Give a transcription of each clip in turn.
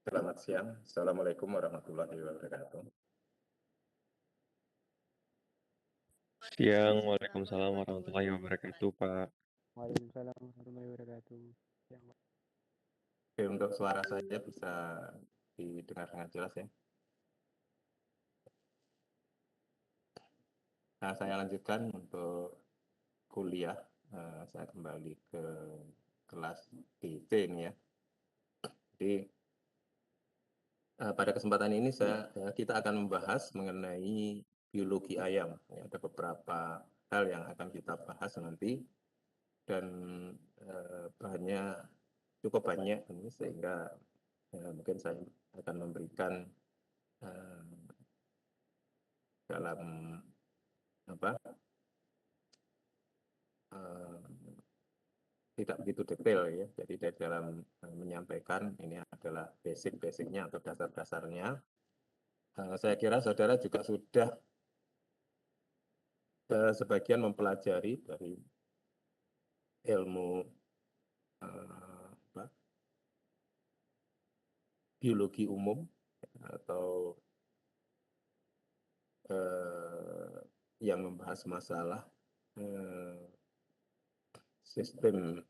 Selamat siang. Assalamualaikum warahmatullahi wabarakatuh. Siang, Waalaikumsalam warahmatullahi wabarakatuh, Pak. Waalaikumsalam warahmatullahi wabarakatuh. Yang Oke, untuk suara saya bisa didengar dengan jelas ya. Nah, saya lanjutkan untuk kuliah. Saya kembali ke kelas DC ini ya. Jadi pada kesempatan ini kita akan membahas mengenai biologi ayam. Ya, ada beberapa hal yang akan kita bahas nanti dan bahannya cukup banyak ini sehingga mungkin saya akan memberikan dalam apa tidak begitu detail ya. Jadi dari dalam menyampaikan ini adalah basic-basicnya atau dasar-dasarnya. Saya kira saudara juga sudah sebagian mempelajari dari ilmu biologi umum atau yang membahas masalah sistem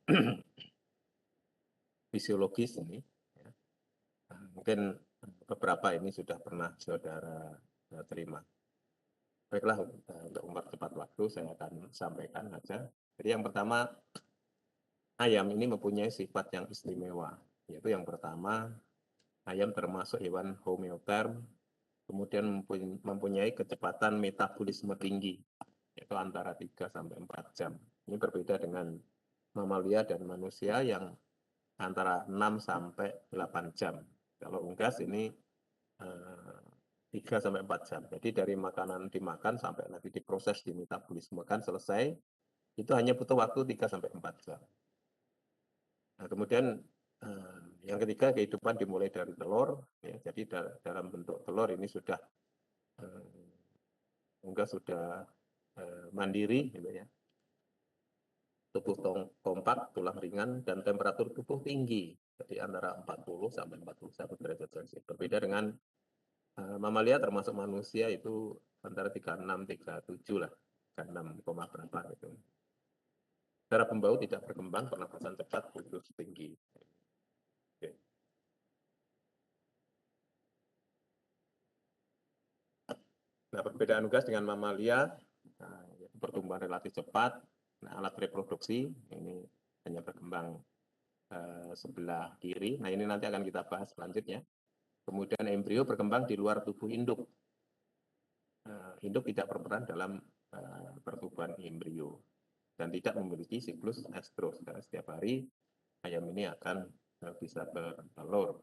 fisiologis ini. Ya. Mungkin beberapa ini sudah pernah saudara terima. Baiklah, untuk mempercepat waktu saya akan sampaikan aja. Jadi yang pertama, ayam ini mempunyai sifat yang istimewa. Yaitu yang pertama, ayam termasuk hewan homeoterm, kemudian mempunyai kecepatan metabolisme tinggi, yaitu antara 3-4 jam. Ini berbeda dengan mamalia dan manusia yang antara 6-8 jam. Kalau unggas ini 3-4 jam. Jadi dari makanan dimakan sampai nanti diproses, dimetabolismekan, selesai, itu hanya butuh waktu 3-4 jam. Nah, kemudian yang ketiga, kehidupan dimulai dari telur. Ya, jadi dalam bentuk telur ini sudah unggas sudah mandiri, gitu ya. Tubuh kompak, tulang ringan, dan temperatur tubuh tinggi. Jadi antara 40-41 derajat Celcius. Berbeda dengan mamalia termasuk manusia itu antara 36-37 lah, 36, berapa gitu. Secara pembau tidak berkembang, pernapasan cepat, butuh tinggi. Oke. Nah, perbedaan unggas dengan mamalia, pertumbuhan relatif cepat. Nah, alat reproduksi ini hanya berkembang sebelah kiri. Nah, ini nanti akan kita bahas selanjutnya. Kemudian embrio berkembang di luar tubuh induk. Induk tidak berperan dalam pertumbuhan embrio dan tidak memiliki siklus estrus. Karena setiap hari ayam ini akan bisa bertelur.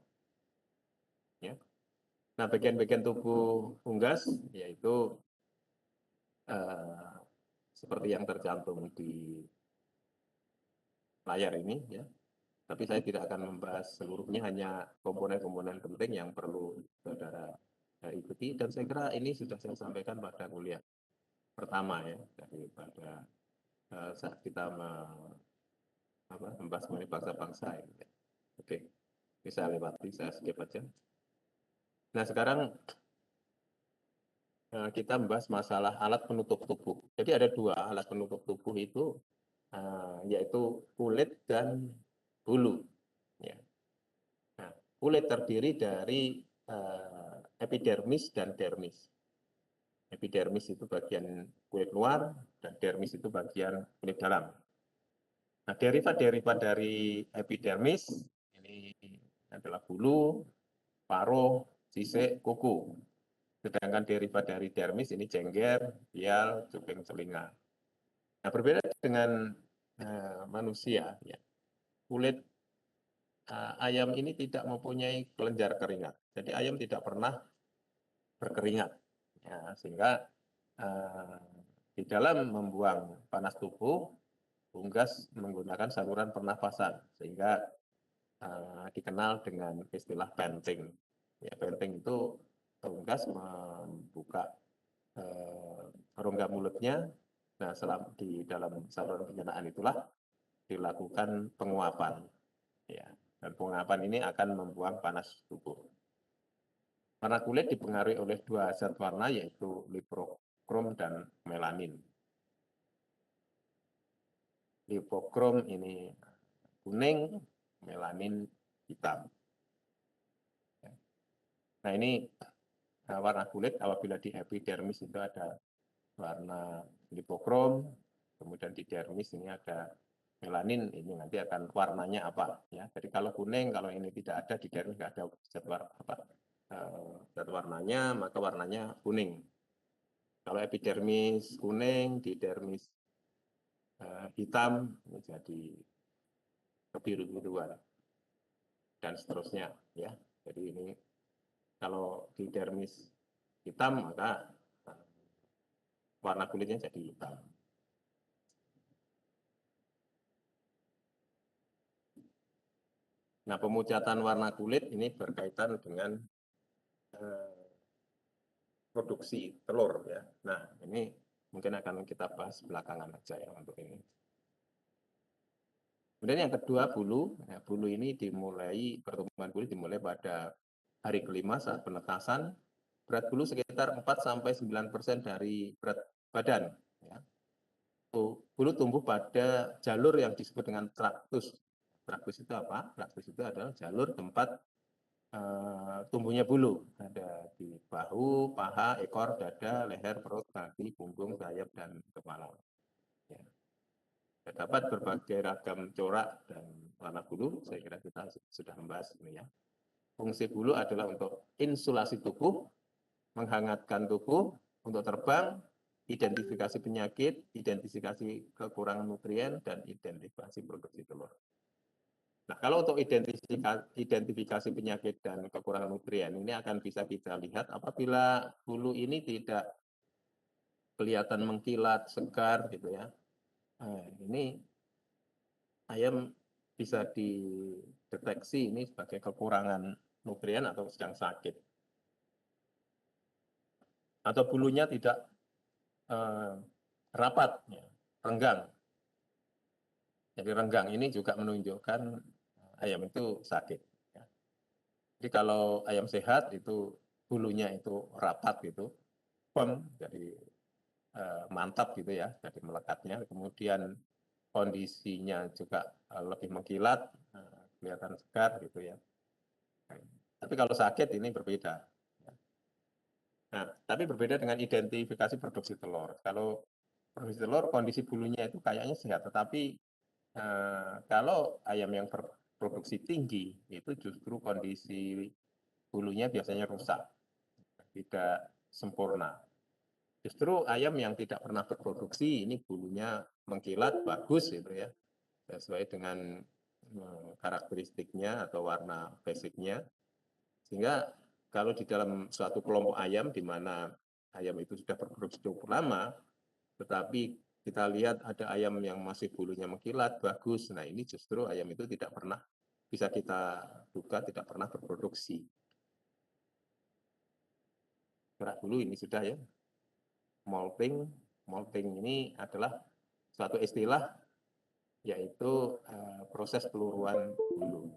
Ya. Nah, bagian-bagian tubuh unggas yaitu seperti yang tercantum di layar ini, ya. Tapi saya tidak akan membahas seluruhnya, hanya komponen-komponen penting yang perlu saudara ikuti. Dan saya kira ini sudah saya sampaikan pada kuliah pertama ya, daripada saat kita membahas mengenai bangsa-bangsa. Ya. Oke, bisa lewati, saya skip aja. Nah, sekarang kita membahas masalah alat penutup tubuh. Jadi ada dua alat penutup tubuh itu, yaitu kulit dan bulu. Ya. Nah, kulit terdiri dari epidermis dan dermis. Epidermis itu bagian kulit luar, dan dermis itu bagian kulit dalam. Nah, derivat-derivat dari epidermis ini adalah bulu, paruh, sisik, kuku. Sedangkan derivat dari dermis ini cengger, bial, cuping telinga. Nah, berbeda dengan manusia, ya. Kulit ayam ini tidak mempunyai kelenjar keringat. Jadi ayam tidak pernah berkeringat, ya, sehingga di dalam membuang panas tubuh, unggas menggunakan saluran pernafasan, sehingga dikenal dengan istilah panting. Ya, panting itu unggas membuka rongga mulutnya. Nah, di dalam saluran pencernaan itulah dilakukan penguapan. Ya, dan penguapan ini akan membuang panas tubuh. Warna kulit dipengaruhi oleh dua zat warna yaitu lipokrom dan melanin. Lipokrom ini kuning, melanin hitam. Nah ini warna kulit apabila di epidermis itu ada warna lipokrom, kemudian di dermis ini ada melanin, ini nanti akan warnanya apa ya. Jadi kalau kuning, kalau ini tidak ada di dermis nggak ada zat warnanya, maka warnanya kuning. Kalau epidermis kuning, di dermis hitam, ini jadi kebiru-biruan dan seterusnya ya. Jadi ini kalau di dermis hitam maka warna kulitnya jadi hitam. Nah, pemucatan warna kulit ini berkaitan dengan produksi telur ya. Nah, ini mungkin akan kita bahas belakangan aja ya untuk ini. Kemudian yang kedua bulu. Ya, bulu ini dimulai, pertumbuhan bulu dimulai pada hari kelima saat penetasan. Berat bulu sekitar 4-9% dari berat badan. Ya. Bulu tumbuh pada jalur yang disebut dengan traktus. Traktus itu apa? Traktus itu adalah jalur tempat tumbuhnya bulu. Ada di bahu, paha, ekor, dada, leher, perut, kaki, punggung, sayap, dan kepala. Ya. Terdapat berbagai ragam corak dan warna bulu. Saya kira kita sudah membahas ini ya. Fungsi bulu adalah untuk insulasi tubuh, menghangatkan tubuh, untuk terbang, identifikasi penyakit, identifikasi kekurangan nutrien, dan identifikasi produksi telur. Nah, kalau untuk identifikasi penyakit dan kekurangan nutrien, ini akan bisa kita lihat apabila bulu ini tidak kelihatan mengkilat, segar, gitu ya. Nah, ini ayam bisa dideteksi ini sebagai kekurangan nutrien atau sedang sakit. Atau bulunya tidak rapat, ya, renggang. Jadi renggang ini juga menunjukkan ayam itu sakit. Ya. Jadi kalau ayam sehat itu bulunya itu rapat gitu, firm, jadi mantap gitu ya, jadi melekatnya. Kemudian kondisinya juga lebih mengkilat, kelihatan segar gitu ya. Tapi kalau sakit ini berbeda. Nah, tapi berbeda dengan identifikasi produksi telur. Kalau produksi telur kondisi bulunya itu kayaknya sehat, tetapi kalau ayam yang berproduksi tinggi itu justru kondisi bulunya biasanya rusak, tidak sempurna. Justru ayam yang tidak pernah berproduksi ini bulunya mengkilat bagus gitu ya, sesuai dengan karakteristiknya atau warna basicnya. Sehingga kalau di dalam suatu kelompok ayam di mana ayam itu sudah berproduksi cukup lama, tetapi kita lihat ada ayam yang masih bulunya mengkilat, bagus. Nah ini justru ayam itu tidak pernah, bisa kita duga tidak pernah berproduksi. Gerak bulu ini sudah ya. Molting. Molting ini adalah suatu istilah, yaitu proses peluruan bulu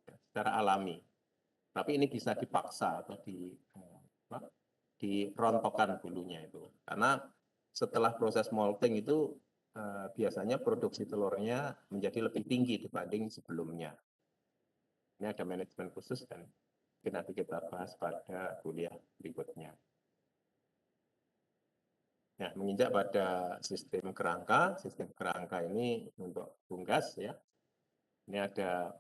secara alami. Tapi ini bisa dipaksa atau dirontokkan bulunya itu. Karena setelah proses molting itu biasanya produksi telurnya menjadi lebih tinggi dibanding sebelumnya. Ini ada manajemen khusus dan nanti kita bahas pada kuliah berikutnya. Nah, menginjak pada sistem kerangka ini untuk unggas ya. Ini ada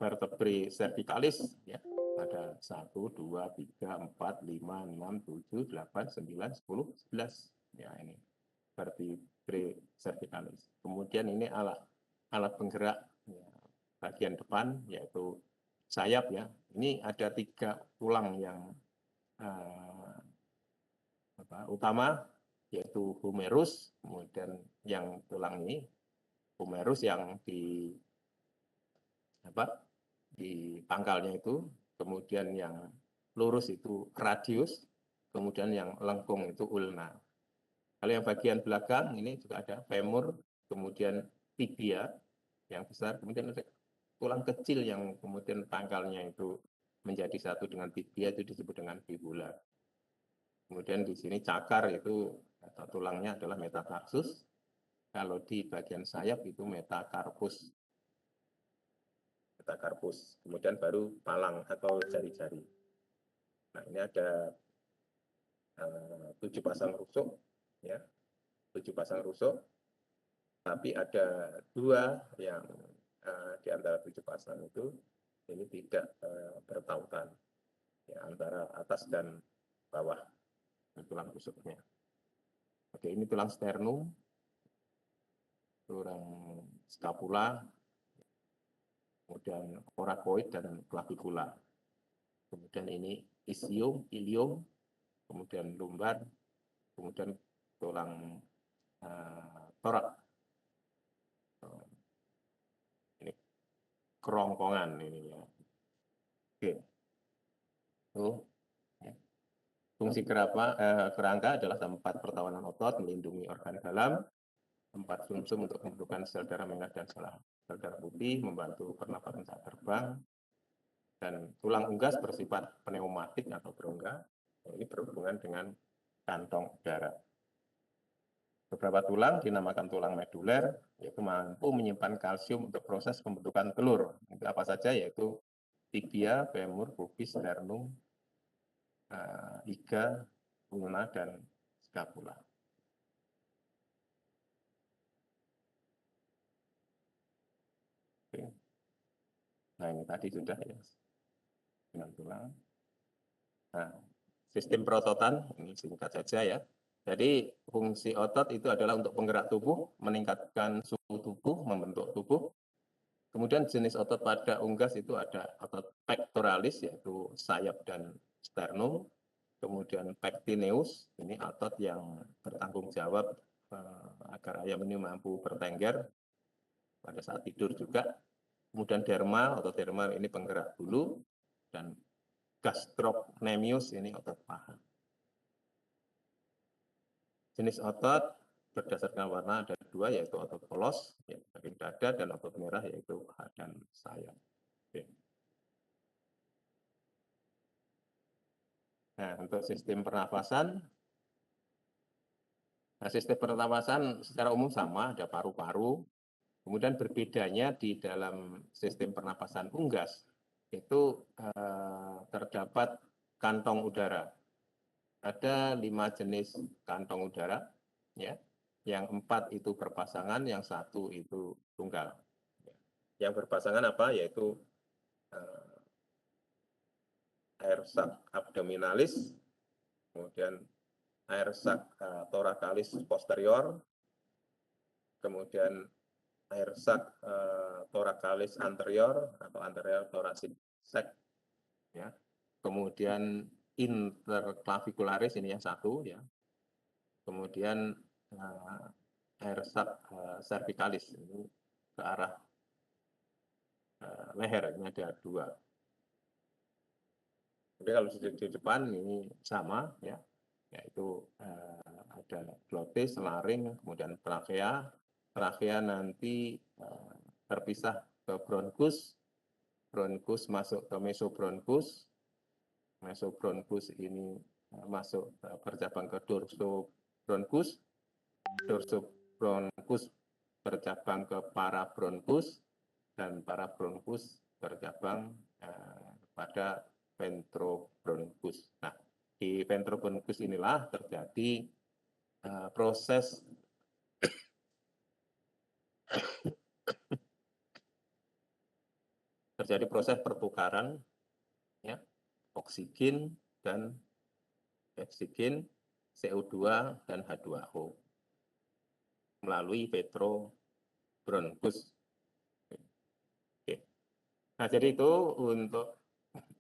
vertebrae cervicalis ya. Ada 1, 2, 3, 4, 5, 6, 7, 8, 9, 10, 11. Ya ini vertebrae cervicalis. Kemudian ini alat penggerak ya, bagian depan yaitu sayap ya. Ini ada 3 tulang yang utama yaitu humerus, kemudian yang tulang ini humerus yang di pangkalnya itu, kemudian yang lurus itu radius, kemudian yang lengkung itu ulna. Kalau yang bagian belakang ini juga ada femur, kemudian tibia yang besar, kemudian ada tulang kecil yang kemudian pangkalnya itu menjadi satu dengan tibia itu disebut dengan fibula. Kemudian di sini cakar itu atau tulangnya adalah metatarsus. Kalau di bagian sayap itu metakarpus. Metakarpus. Kemudian baru palang atau jari-jari. Nah, ini ada 7 pasang rusuk, ya, 7 pasang rusuk. Tapi ada 2 yang di antara 7 pasang itu ini tidak bertautan, ya, antara atas dan bawah tulang rusuknya. Oke, ini tulang sternum, tulang scapula, kemudian coracoid dan clavicula. Kemudian ini ischium, ilium, kemudian lumbar, kemudian tulang torak. Ini kerongkongan ini ya. Oke. Tuh. Ya. Fungsi kerangka adalah tempat pertahanan otot, melindungi organ dalam, tempat sumsum untuk pembentukan sel darah merah dan sel darah putih, membantu pernapasan saat terbang, dan tulang unggas bersifat pneumatik atau berongga. Ini berhubungan dengan kantong udara. Beberapa tulang dinamakan tulang meduler, yaitu mampu menyimpan kalsium untuk proses pembentukan telur. Itu apa saja, yaitu tibia, femur, pubis, sternum, iga, ulna, dan scapula. Oke. Nah, ini tadi sudah ya, dengan tulang. Nah, sistem perototan, ini singkat saja ya. Jadi fungsi otot itu adalah untuk penggerak tubuh, meningkatkan suhu tubuh, membentuk tubuh. Kemudian jenis otot pada unggas itu ada otot pectoralis, yaitu sayap dan sternum. Kemudian pectineus, ini otot yang bertanggung jawab agar ayam ini mampu bertengger pada saat tidur juga. Kemudian dermal, otot dermal ini penggerak bulu. Dan gastrocnemius ini otot paha. Jenis otot berdasarkan warna ada 2, yaitu otot polos, ya, bagian dada, dan otot merah, yaitu paha dan sayap. Oke. Nah, untuk sistem pernafasan, secara umum sama, ada paru-paru. Kemudian berbedanya di dalam sistem pernapasan unggas, itu terdapat kantong udara. Ada 5 jenis kantong udara, ya. Yang 4 itu berpasangan, yang 1 itu tunggal. Yang berpasangan apa? Yaitu air sac abdominalis, kemudian air sac thoracalis posterior, kemudian air sac thoracalis anterior atau anterior thoracic sac, ya. Kemudian interclavicularis, ini yang 1, ya. Kemudian air sac cervicalis, ini ke arah leher, ini ada 2. Jadi kalau di depan ini sama, ya, yaitu ada glotis, laring, kemudian trakea. Trakea nanti terpisah ke bronkus, bronkus masuk ke mesobronkus, mesobronkus ini masuk bercabang ke dorsobronkus, dorsobronkus bercabang ke parabronkus, dan parabronkus bercabang pada ventrobronkus. Nah, di ventrobronkus inilah terjadi proses pertukaran, ya, oksigen dan oksigen, CO2 dan H2O melalui ventrobronkus. Oke. Nah, jadi itu untuk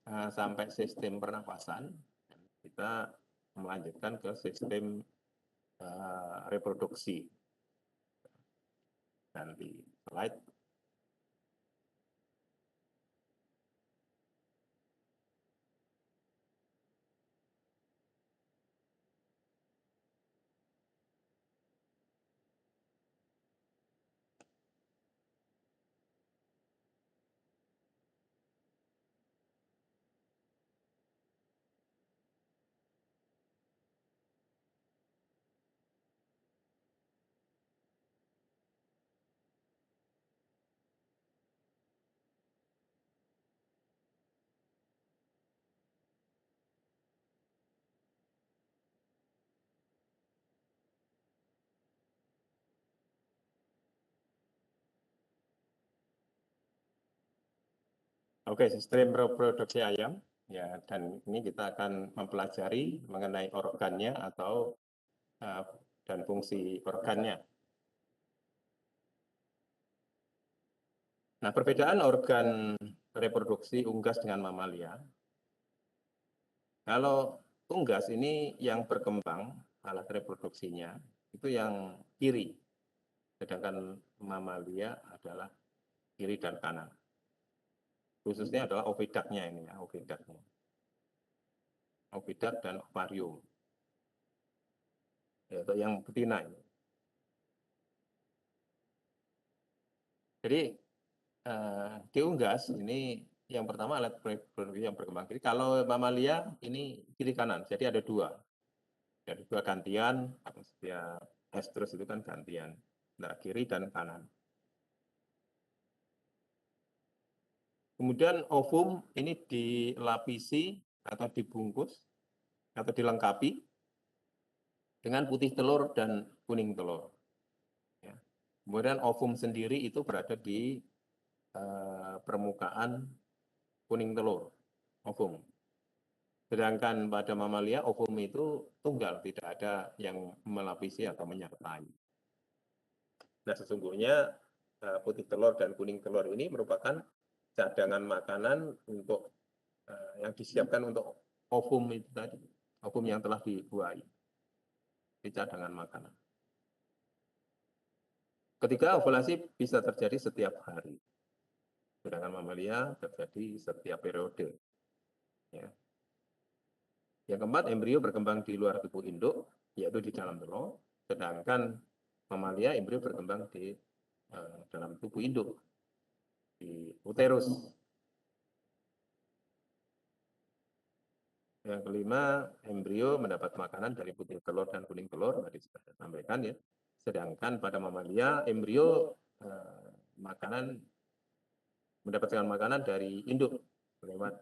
sampai sistem pernapasan. Kita melanjutkan ke sistem reproduksi. Nanti slide. Oke, sistem reproduksi ayam. Ya, dan ini kita akan mempelajari mengenai organnya atau dan fungsi organnya. Nah, perbedaan organ reproduksi unggas dengan mamalia. Kalau unggas ini yang berkembang alat reproduksinya itu yang kiri, sedangkan mamalia adalah kiri dan kanan. Khususnya adalah ovidaknya ini ya, ovidaknya. Ovidak dan ovarium. Ya, untuk yang betina ini. Jadi di unggas ini yang pertama alat reproduksi yang berkembang kiri. Kalau mamalia ini kiri kanan, jadi ada dua. Ada dua gantian, ya estrus itu kan gantian antara kiri dan kanan. Kemudian ovum ini dilapisi atau dibungkus atau dilengkapi dengan putih telur dan kuning telur. Ya. Kemudian ovum sendiri itu berada di permukaan kuning telur, ovum. Sedangkan pada mamalia ovum itu tunggal, tidak ada yang melapisi atau menyertai. Nah, sesungguhnya putih telur dan kuning telur ini merupakan cadangan makanan untuk yang disiapkan untuk ovum itu tadi, ovum yang telah dibuahi. Di cadangan makanan. Ketika ovulasi bisa terjadi setiap hari. Sedangkan mamalia terjadi setiap periode. Ya. Yang keempat, embrio berkembang di luar tubuh induk, yaitu di dalam telur. Sedangkan mamalia embrio berkembang di dalam tubuh induk, di uterus. Yang kelima, embrio mendapat makanan dari putih telur dan kuning telur, tadi sudah saya sampaikan ya. Sedangkan pada mamalia, embrio mendapatkan makanan dari induk lewat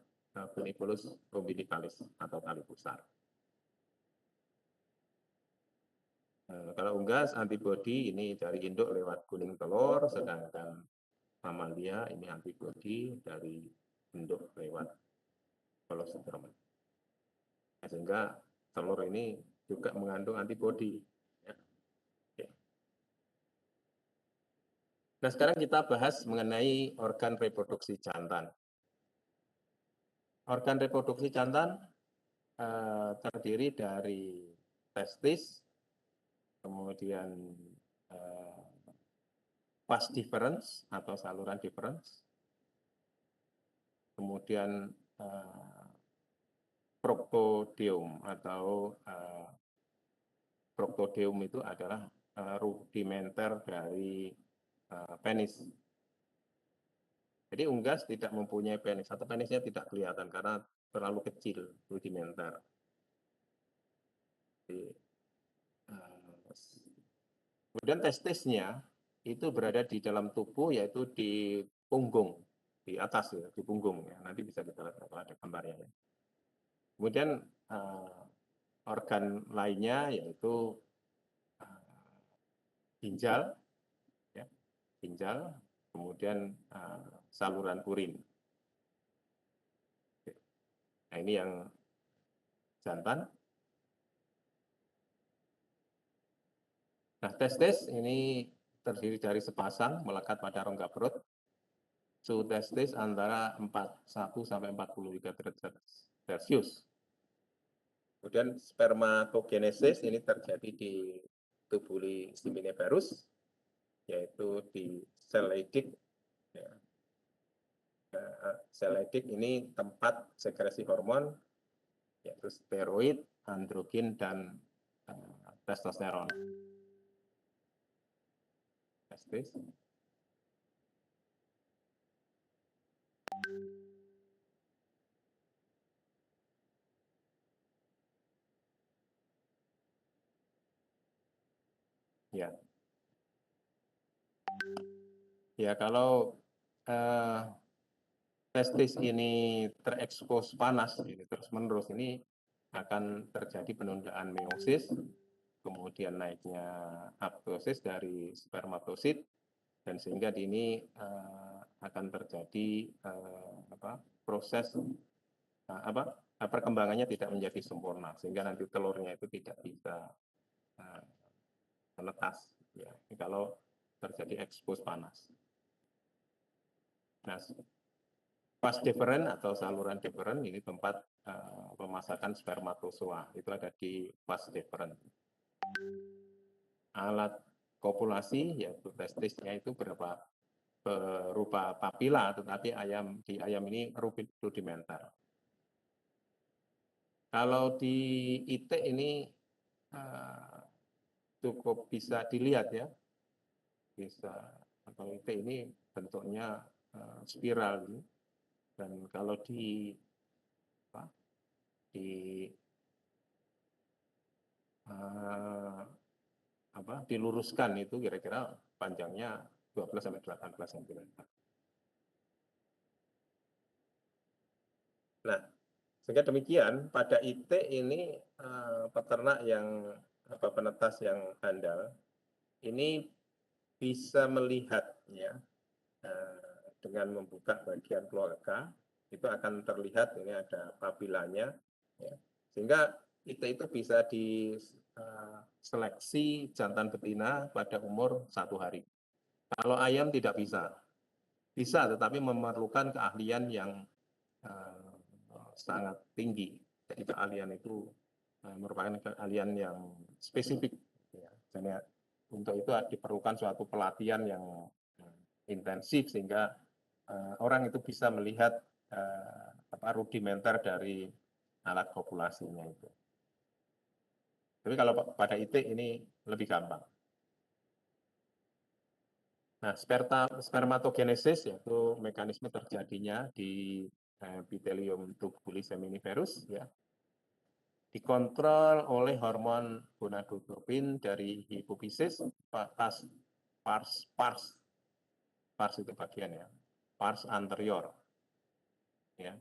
funiculus umbilicalis atau tali pusar. Kalau unggas antibodi ini dari induk lewat kuning telur, sedangkan mamalia ini antibodi dari induk lewat kolostrum. Sehingga telur ini juga mengandung antibodi. Ya. Nah, sekarang kita bahas mengenai organ reproduksi jantan. Organ reproduksi jantan terdiri dari testis, kemudian vas deferens atau saluran deferens, kemudian proctodeum atau proctodeum itu adalah rudimenter dari penis. Jadi unggas tidak mempunyai penis atau penisnya tidak kelihatan karena terlalu kecil, rudimenter. Jadi, kemudian testisnya itu berada di dalam tubuh, yaitu di punggung, di atas ya, di punggung ya. Nanti bisa kita lihat kalau ada gambarnya ya. Kemudian organ lainnya yaitu ginjal, ya, ginjal, kemudian saluran urin. Nah, ini yang jantan. Nah, testis ini terdiri dari sepasang melekat pada rongga perut. Suhu testis antara 41 sampai 43 derajat Celcius. Kemudian spermatogenesis ini terjadi di tubuli seminiferus, yaitu di sel Leydig. Ya. Sel Leydig ini tempat sekresi hormon, yaitu steroid, androgen, dan testosteron. Testis. Ya. Ya, kalau testis ini terekspos panas terus-menerus, ini akan terjadi penundaan meiosis, kemudian naiknya apoptosis dari spermatosit, dan sehingga di ini akan terjadi proses perkembangannya tidak menjadi sempurna, sehingga nanti telurnya itu tidak bisa menetas, ya, kalau terjadi ekspos panas. Nah, vas deferens atau saluran deferens ini tempat pemasakan spermatozoa, itu ada di vas deferens. Alat kopulasi, yaitu testisnya itu berupa papila, tetapi di ayam ini rudimenter. Kalau di IT ini cukup bisa dilihat ya, atau IT ini bentuknya spiral ini. Dan kalau diluruskan itu kira-kira panjangnya 12-18 cm. Nah, sehingga demikian pada IT ini peternak yang penetas yang handal ini bisa melihat ya dengan membuka bagian kloaka, itu akan terlihat ini ada papilanya ya. Sehingga itu bisa diseleksi jantan betina pada umur 1 hari. Kalau ayam tidak bisa tetapi memerlukan keahlian yang sangat tinggi. Jadi keahlian itu merupakan keahlian yang spesifik. Ya. Jadi untuk itu diperlukan suatu pelatihan yang intensif sehingga orang itu bisa melihat rudimenter dari alat kopulasinya itu. Tapi kalau pada IT ini lebih gampang. Nah, spermatogenesis yaitu mekanisme terjadinya di epithelium tubulis seminiferus ya. Dikontrol oleh hormon gonadotropin dari hipofisis, pars itu bagian ya, pars anterior. Ya.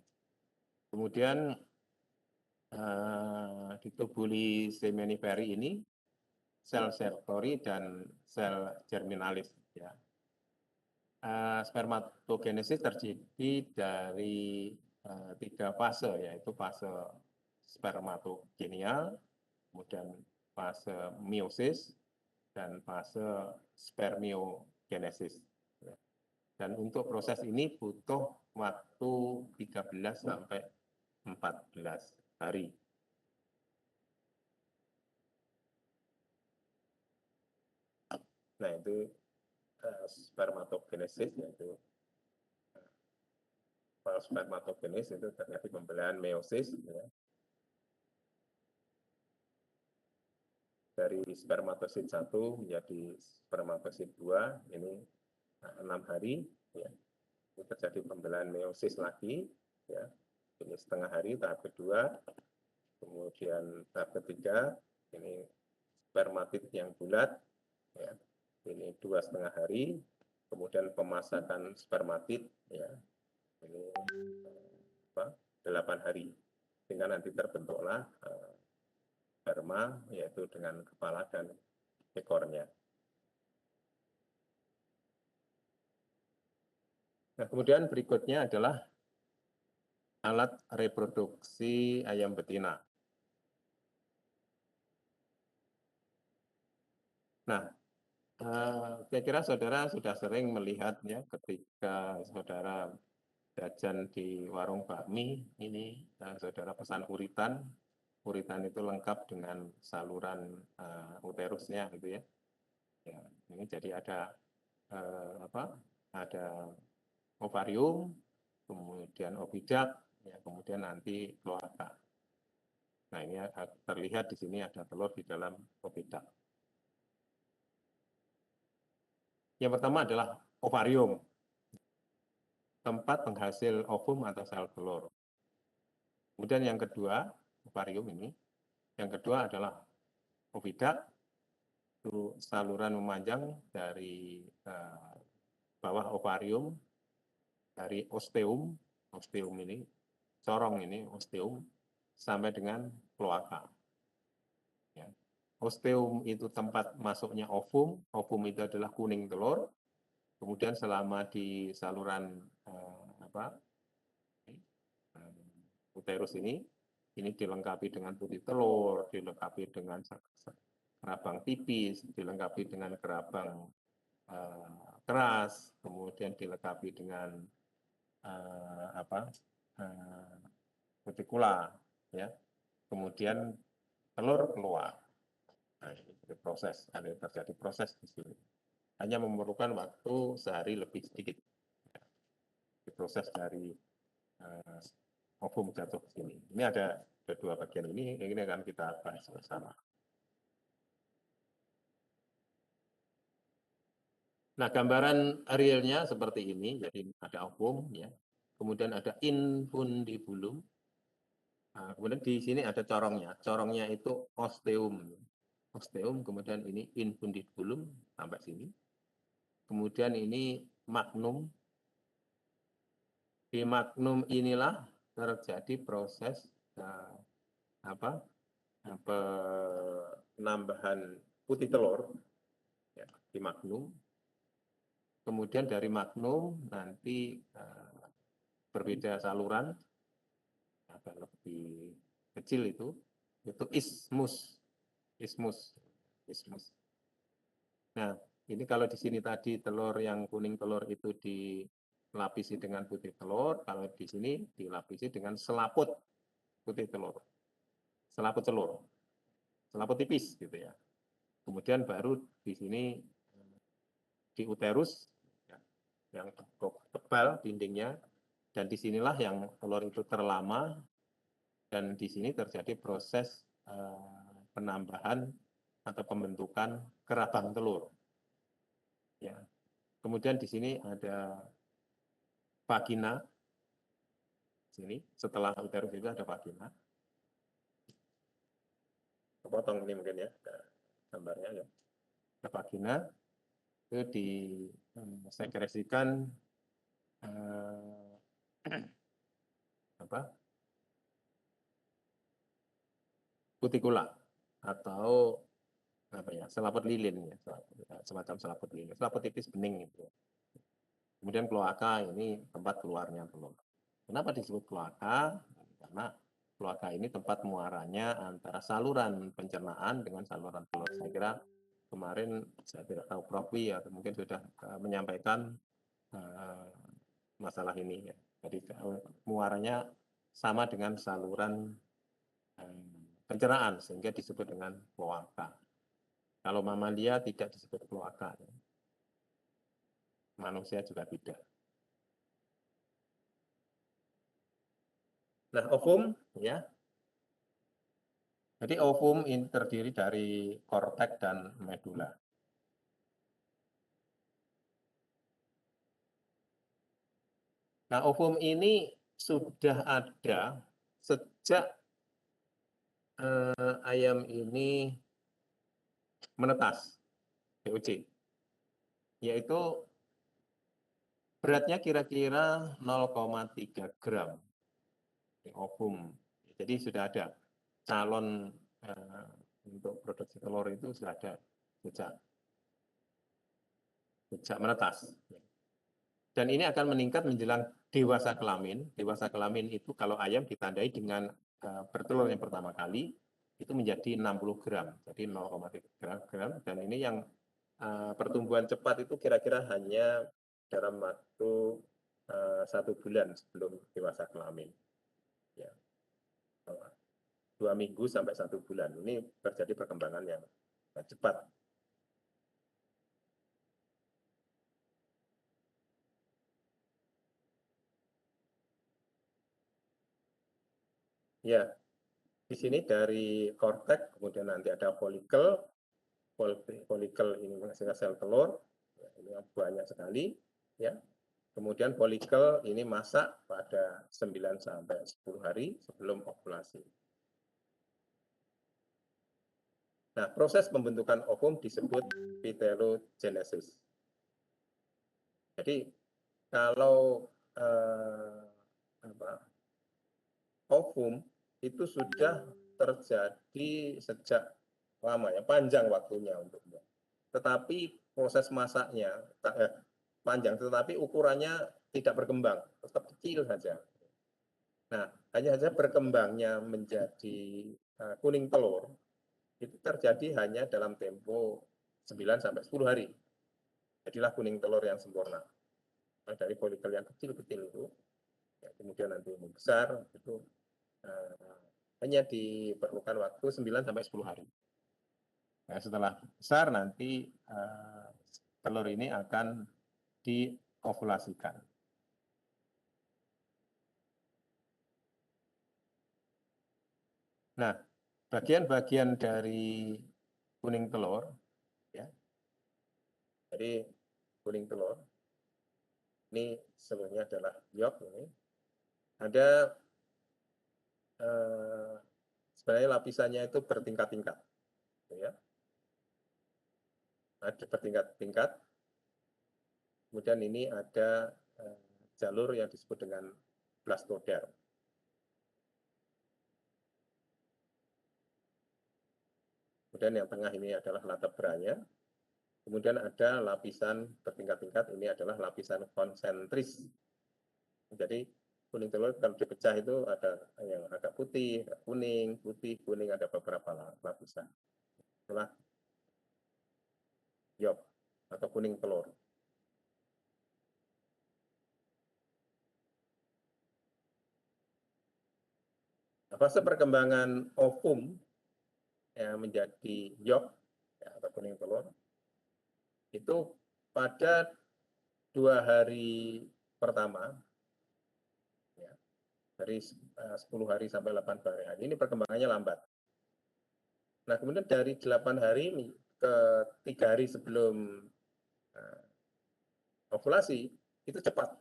Kemudian di tubuli seminiferi ini sel sertori dan sel germinalis. Ya. Spermatogenesis terjadi dari 3 fase, yaitu fase spermatogenial, kemudian fase meiosis, dan fase spermiogenesis. Dan untuk proses ini butuh waktu 13 sampai 14 hari. Nah, itu spermatogenesis, yaitu spermatogenesis itu terjadi pembelahan meiosis ya. Dari spermatosit 1 menjadi spermatosit 2 ini 6 hari ya. Ini terjadi pembelahan meiosis lagi ya. Ini setengah hari tahap kedua. Kemudian tahap ketiga ini spermatid yang bulat ya. Ini 2,5 hari. Kemudian pemasakan spermatid ya. Ini 8 hari. Sehingga nanti terbentuklah sperma, yaitu dengan kepala dan ekornya. Nah, kemudian berikutnya adalah alat reproduksi ayam betina. Nah, saya kira saudara sudah sering melihat ya ketika saudara jajan di warung bakmi ini, saudara pesan uritan. Uritan itu lengkap dengan saluran uterusnya gitu ya. Ya, ini jadi ada ada ovarium, kemudian oviduct, ya, kemudian nanti kloaka. Nah, ini terlihat di sini ada telur di dalam oviduct. Yang pertama adalah ovarium, tempat penghasil ovum atau sel telur. Kemudian yang kedua, ovarium ini. Yang kedua adalah oviduct, itu saluran memanjang dari bawah ovarium, dari osteum ini, corong ini, osteum, sampai dengan kloaka. Ya. Osteum itu tempat masuknya ovum itu adalah kuning telur, Kemudian selama di saluran uterus ini dilengkapi dengan putih telur, dilengkapi dengan kerabang tipis, dilengkapi dengan kerabang keras, kemudian dilengkapi dengan kutikula, ya. Kemudian telur keluar. Nah, ini proses, ada terjadi proses di sini. Hanya memerlukan waktu sehari lebih sedikit. Proses dari ovum jatuh ke sini. Ini ada dua bagian ini akan kita bahas bersama. Nah, gambaran realnya seperti ini. Jadi ada ovum, ya. Kemudian ada infundibulum. Nah, kemudian di sini ada corongnya. Corongnya itu osteum. Osteum, kemudian ini infundibulum sampai sini. Kemudian ini magnum. Di magnum inilah terjadi proses penambahan putih telur, ya, di magnum. Kemudian dari magnum nanti berbeda saluran, agak lebih kecil itu ismus. Nah, ini kalau di sini tadi telur yang kuning telur itu dilapisi dengan putih telur, kalau di sini dilapisi dengan selaput putih telur, selaput telur, selaput tipis gitu ya. Kemudian baru di sini di uterus yang tebal dindingnya, dan disinilah yang telur itu terlama, dan di sini terjadi proses penambahan atau pembentukan kerabang telur. Ya. Kemudian di sini ada vagina. Sini setelah uterus itu ada vagina. Potong ini mungkin ya gambarnya ya. Ada vagina itu disekresikan kutikula atau selaput lilin ya, semacam selaput lilin, selaput tipis bening gitu. Kemudian kloaka ini tempat keluarnya telur. Kenapa disebut kloaka? Karena kloaka ini tempat muaranya antara saluran pencernaan dengan saluran telur. Saya kira kemarin saya tidak tahu Prof. atau mungkin sudah menyampaikan masalah ini ya. Jadi muaranya sama dengan saluran pencernaan sehingga disebut dengan kloaka. Kalau mamalia tidak disebut kloaka. Manusia juga tidak. Nah, ovum ya. Jadi ovum ini terdiri dari kortek dan medula. Nah, ovum ini sudah ada sejak ayam ini menetas, BOC, yaitu beratnya kira-kira 0,3 gram ovum. Jadi sudah ada calon untuk produksi telur itu sudah ada sejak menetas. Dan ini akan meningkat menjelang dewasa kelamin. Dewasa kelamin itu kalau ayam ditandai dengan bertelur yang pertama kali, itu menjadi 60 gram, jadi 0,3 gram. Dan ini yang pertumbuhan cepat itu kira-kira hanya dalam waktu 1 bulan sebelum dewasa kelamin. Ya. 2 minggu sampai 1 bulan. Ini terjadi perkembangan yang cepat. Ya, di sini dari kortek, kemudian nanti ada folikel. Folikel ini menghasilkan sel telur, ya, ini banyak sekali. Ya. Kemudian folikel ini masak pada 9 sampai 10 hari sebelum ovulasi. Nah, proses pembentukan ovum disebut phyterogenesis. Jadi, kalau ovum itu sudah terjadi sejak lama ya, panjang waktunya untuknya. Tetapi proses masaknya, panjang, tetapi ukurannya tidak berkembang, tetap kecil saja. Nah, hanya saja berkembangnya menjadi kuning telur itu terjadi hanya dalam tempo 9 sampai 10 hari. Jadilah kuning telur yang sempurna. Nah, dari folikel yang kecil-kecil itu, ya, kemudian nanti membesar, itu hanya diperlukan waktu 9 sampai 10 hari. Nah, setelah besar nanti telur ini akan diovulasikan. Nah, bagian-bagian dari kuning telur, ya. Jadi kuning telur ini sebenarnya adalah yolk ini. Ada sebenarnya lapisannya itu bertingkat-tingkat, ya. Ada bertingkat-tingkat. Kemudian ini ada jalur yang disebut dengan blastoderm. Kemudian yang tengah ini adalah latebranya. Kemudian ada lapisan bertingkat-tingkat, ini adalah lapisan konsentris. Jadi kuning telur kalau dipecah itu ada yang agak putih, kuning, kuning, ada beberapa lapisan. Itulah yolk atau kuning telur. Fase perkembangan ovum yang menjadi yolk ya, atau kuning telur itu pada 2 hari pertama, ya, dari 10 hari sampai 8 hari. Ini perkembangannya lambat. Nah, kemudian dari 8 hari ke 3 hari sebelum ovulasi itu cepat.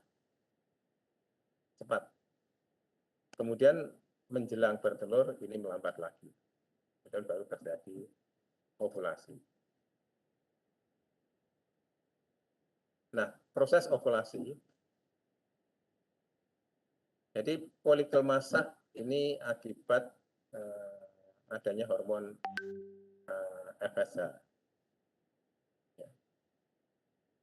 Kemudian menjelang bertelur ini melambat lagi. Dan baru terjadi ovulasi. Nah, proses ovulasi, jadi folikel masak ini akibat adanya hormon FSH. Ya.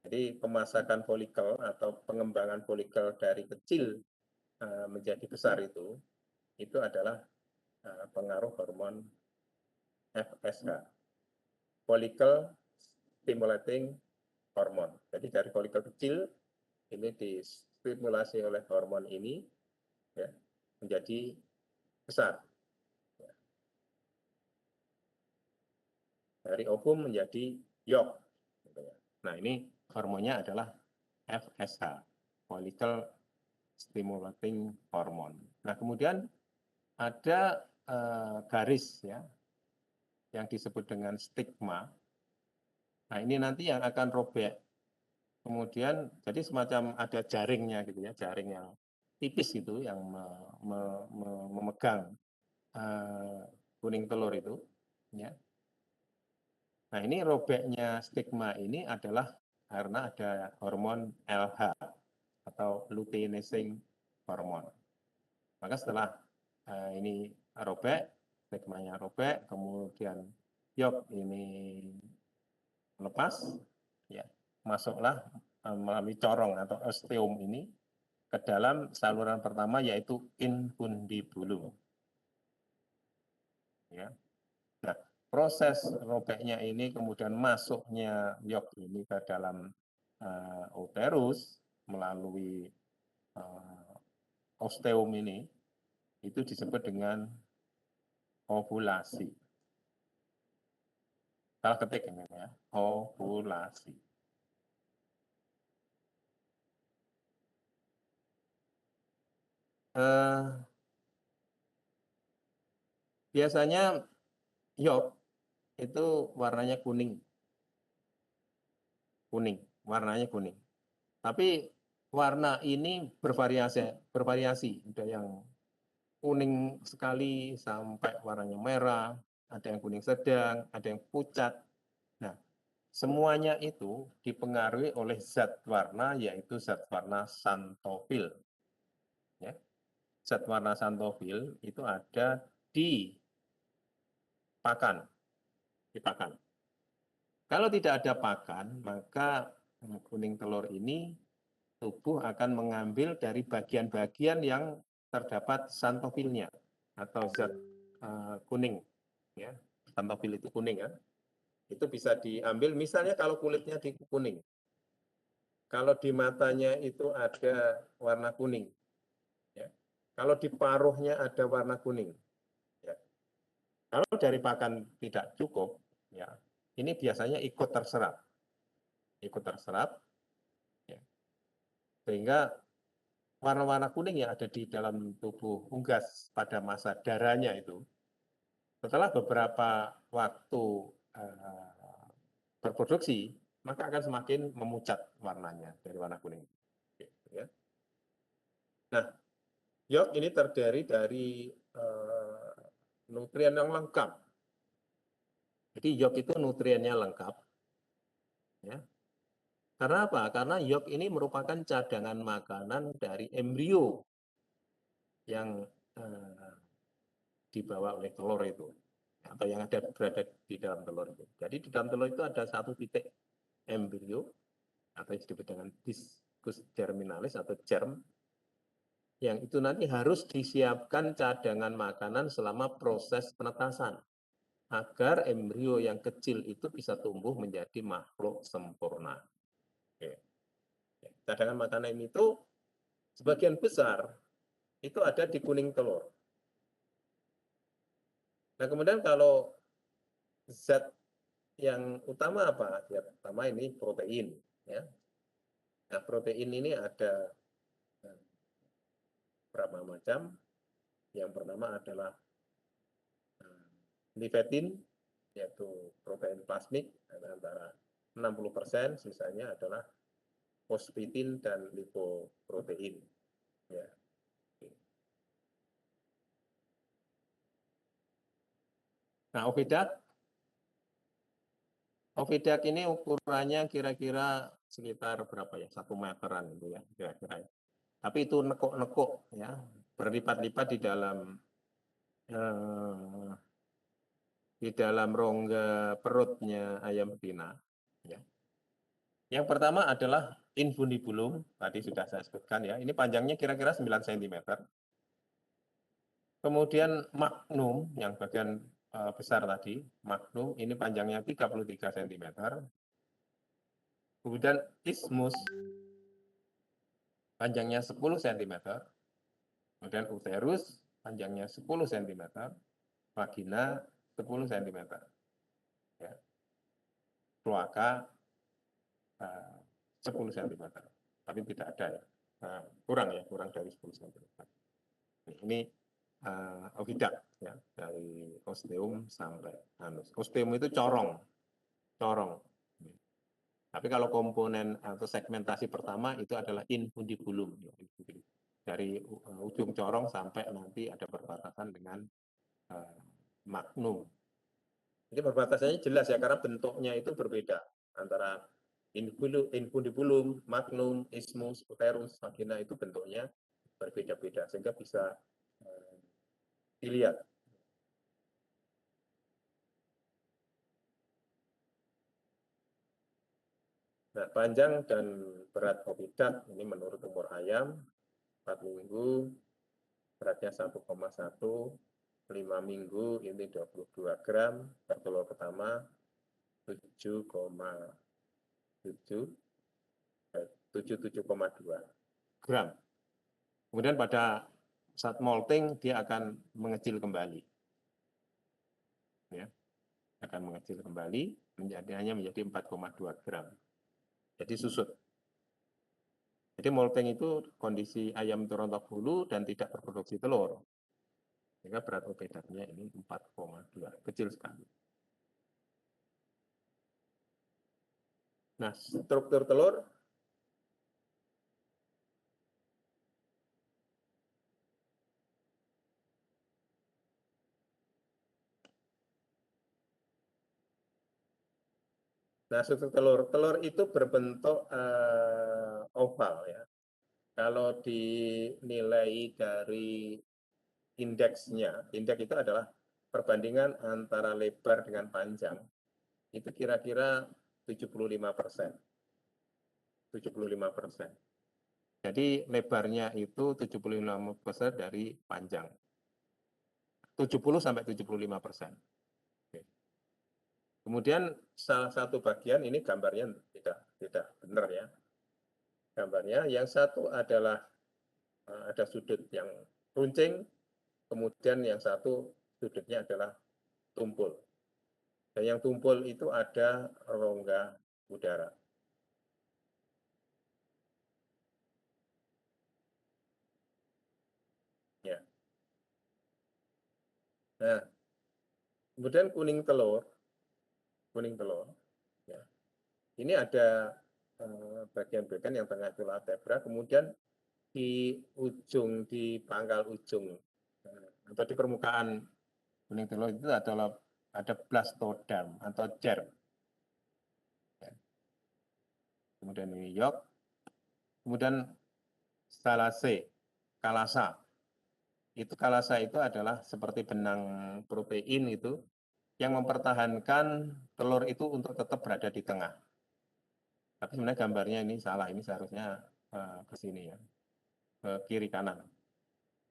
Jadi pemasakan folikel atau pengembangan folikel dari kecil menjadi besar itu adalah pengaruh hormon FSH, follicle stimulating hormone. Jadi dari folikel kecil ini distimulasi oleh hormon ini, ya, menjadi besar. Ya. Dari ovum menjadi yolk. Nah, ini hormonnya adalah FSH, follicle stimulating hormone. Nah, kemudian ada garis, ya, yang disebut dengan stigma. Nah, ini nanti yang akan robek. Kemudian jadi semacam ada jaringnya gitu ya, jaring yang tipis gitu yang memegang kuning telur itu, ya. Nah, ini robeknya stigma ini adalah karena ada hormon LH atau luteinizing hormone. Maka setelah ini robek, stigmanya robek, kemudian yolk ini lepas, ya, masuklah melalui corong atau osteum ini ke dalam saluran pertama yaitu infundibulum. Ya. Nah, proses robeknya ini kemudian masuknya yolk ini ke dalam uterus melalui osteum ini itu disebut dengan ovulasi. Salah ketik ini ya, ovulasi. Biasanya yolk itu warnanya kuning, warnanya kuning. Tapi warna ini bervariasi. Ada yang kuning sekali sampai warnanya merah, ada yang kuning sedang, ada yang pucat. Nah, semuanya itu dipengaruhi oleh zat warna, yaitu zat warna xanthofil. Ya. Zat warna xanthofil itu ada di pakan. Kalau tidak ada pakan, maka kuning telur ini tubuh akan mengambil dari bagian-bagian yang terdapat xanthofilnya atau zat kuning, ya. Xanthofil itu kuning, ya. Itu bisa diambil, misalnya kalau kulitnya di kuning, kalau di matanya itu ada warna kuning, ya. Kalau di paruhnya ada warna kuning, ya. Kalau dari pakan tidak cukup, ya, ini biasanya ikut terserap, ya. Sehingga warna-warna kuning yang ada di dalam tubuh unggas pada masa darahnya itu, setelah beberapa waktu berproduksi, maka akan semakin memucat warnanya dari warna kuning. Ya. Nah, yok ini terdiri dari nutrien yang lengkap. Jadi yok itu nutriennya lengkap. Ya. Karena apa? Karena yok ini merupakan cadangan makanan dari embrio yang dibawa oleh telur itu, atau yang berada di dalam telur itu. Jadi di dalam telur itu ada satu titik embrio atau yang disebut dengan diskus germinalis atau germ, yang itu nanti harus disiapkan cadangan makanan selama proses penetasan agar embrio yang kecil itu bisa tumbuh menjadi makhluk sempurna. Oke. Cadangan makanan itu sebagian besar itu ada di kuning telur. Nah, kemudian kalau zat yang utama apa? Zat utama ini protein, ya. Nah, protein ini ada berapa macam? Yang pertama adalah livetin, yaitu protein plasmik, antara 60%, sisanya adalah fosfatin dan lipoprotein. Ya. Nah, ovidak ini ukurannya kira-kira sekitar berapa ya? 1 meteran itu ya, kira-kira. Tapi itu nekuk-nekuk, ya, berlipat-lipat di dalam rongga perutnya ayam betina. Ya. Yang pertama adalah infundibulum, tadi sudah saya sebutkan, ya. Ini panjangnya kira-kira 9 cm. Kemudian magnum, yang bagian besar tadi, magnum, ini panjangnya 33 cm. Kemudian ismus, panjangnya 10 cm. Kemudian uterus, panjangnya 10 cm. Vagina, 10 cm. Ya. Kloaka, 10 cm. Tapi tidak ada, ya. Kurang dari 10 cm. Ini ovidak, ya, dari osteum sampai anus. Osteum itu corong. Tapi kalau komponen atau segmentasi pertama itu adalah infundibulum, dari ujung corong sampai nanti ada perbatasan dengan magnum. Jadi perbatasannya jelas, ya, karena bentuknya itu berbeda antara infundibulum, magnum, ismus, uterus, vagina itu bentuknya berbeda-beda sehingga bisa dilihat. Nah, panjang dan berat ovidak ini menurut umur ayam 4 minggu beratnya 1,1, 5 minggu ini 22 gram, per telur pertama 77,2 gram. Kemudian pada saat molting dia akan mengecil kembali. Ya, akan mengecil kembali hanya menjadi 4,2 gram. Jadi susut. Jadi molting itu kondisi ayam terontok bulu dan tidak berproduksi telur. Sehingga berat ovidaknya ini 4,2, kecil sekali. Nah, struktur telur struktur telur itu berbentuk oval, ya. Kalau dinilai dari indeksnya, indeks itu adalah perbandingan antara lebar dengan panjang, itu kira-kira 75%. 75%. Jadi lebarnya itu 75% dari panjang. 70 sampai 75%. Oke. Kemudian salah satu bagian ini gambarnya tidak benar ya. Gambarnya yang satu adalah ada sudut yang runcing, kemudian yang satu sudutnya adalah tumpul. Dan yang tumpul itu ada rongga udara. Ya. Nah, kemudian kuning telur, ya. Ini ada bagian-bagian yang tengah itu latebra, kemudian di ujung, di pangkal ujung atau di permukaan kuning telur itu adalah ada blastoderm atau germ. Ya. Kemudian ini yolk, kemudian kalasa. Kalasa itu adalah seperti benang protein itu yang mempertahankan telur itu untuk tetap berada di tengah. Tapi sebenarnya gambarnya ini salah, ini seharusnya ke sini ya, ke kiri kanan.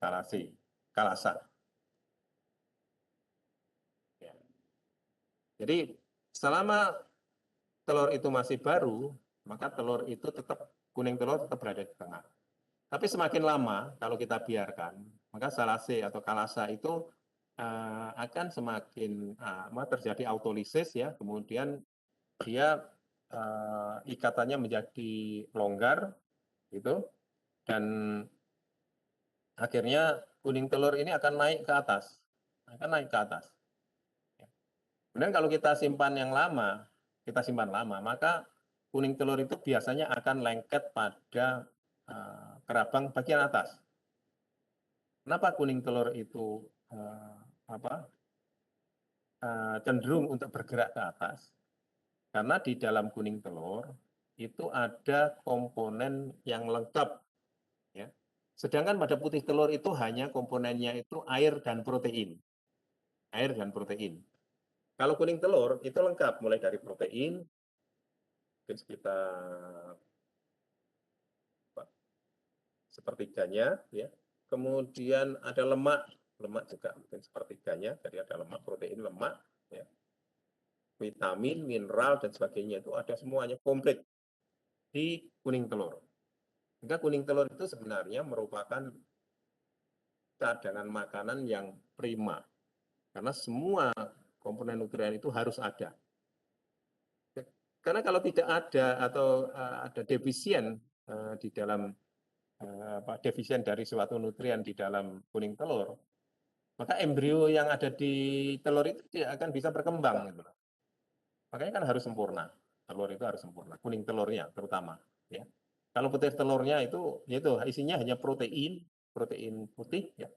Kalasa. Ya. Jadi selama telur itu masih baru, maka telur itu kuning telur tetap berada di tengah. Tapi semakin lama kalau kita biarkan, maka salase atau kalasa itu akan semakin terjadi autolisis ya, kemudian dia ikatannya menjadi longgar gitu, dan akhirnya kuning telur ini akan naik ke atas. Kemudian kalau kita simpan lama, maka kuning telur itu biasanya akan lengket pada kerabang bagian atas. Kenapa kuning telur itu cenderung untuk bergerak ke atas? Karena di dalam kuning telur itu ada komponen yang lengkap. Ya. Sedangkan pada putih telur itu hanya komponennya itu air dan protein. Kalau kuning telur itu lengkap, mulai dari protein, mungkin sekitar sepertiganya, ya. Kemudian ada lemak juga mungkin sepertiganya, jadi ada lemak, protein, lemak, ya. Vitamin, mineral, dan sebagainya itu ada semuanya komplit di kuning telur. Sehingga kuning telur itu sebenarnya merupakan cadangan makanan yang prima. Karena semua komponen nutrien itu harus ada. Karena kalau tidak ada atau ada defisien di dalam defisien dari suatu nutrien di dalam kuning telur, maka embrio yang ada di telur itu tidak akan bisa berkembang. Gitu. Makanya kan harus sempurna. Telur itu harus sempurna. Kuning telurnya terutama. Ya. Kalau putih telurnya itu isinya hanya protein putih, ya.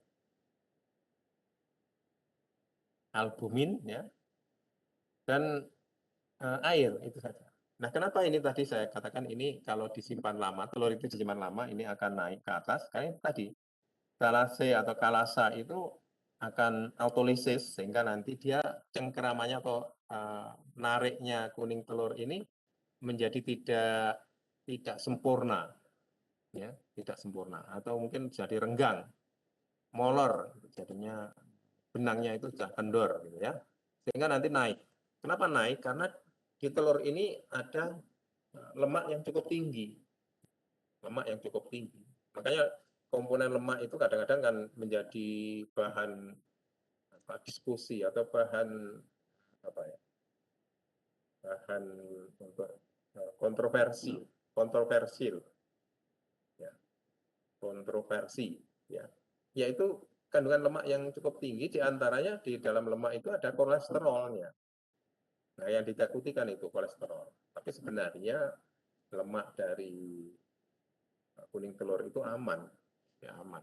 Albumin, ya, dan air itu saja. Nah, kenapa ini tadi saya katakan ini kalau disimpan lama, telur itu disimpan lama ini akan naik ke atas. Kayak tadi salase atau kalasa itu akan autolisis sehingga nanti dia cengkeramannya atau nariknya kuning telur ini menjadi tidak sempurna, ya, tidak sempurna, atau mungkin jadi renggang, molor, jadinya benangnya itu sudah kendor, gitu ya, sehingga nanti naik. Kenapa naik? Karena di telur ini ada lemak yang cukup tinggi, makanya komponen lemak itu kadang-kadang kan menjadi bahan diskusi atau bahan untuk kontroversi, ya, yaitu kandungan lemak yang cukup tinggi, diantaranya di dalam lemak itu ada kolesterolnya. Nah, yang ditakuti kan itu kolesterol. Tapi sebenarnya lemak dari kuning telur itu aman, ya aman.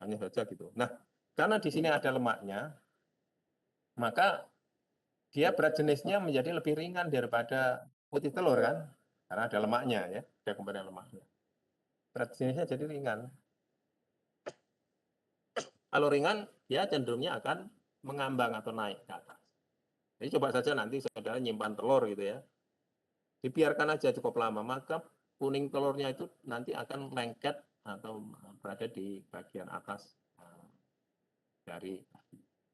Hanya saja gitu. Nah, karena di sini ada lemaknya, maka dia berat jenisnya menjadi lebih ringan daripada putih telur kan, karena ada lemaknya, ya, ada komponen lemaknya. Berat jenisnya jadi ringan. Kalau ringan, dia cenderungnya akan mengambang atau naik ke atas. Jadi coba saja nanti saudara nyimpan telur gitu ya. dibiarkan aja cukup lama, maka kuning telurnya itu nanti akan lengket atau berada di bagian atas dari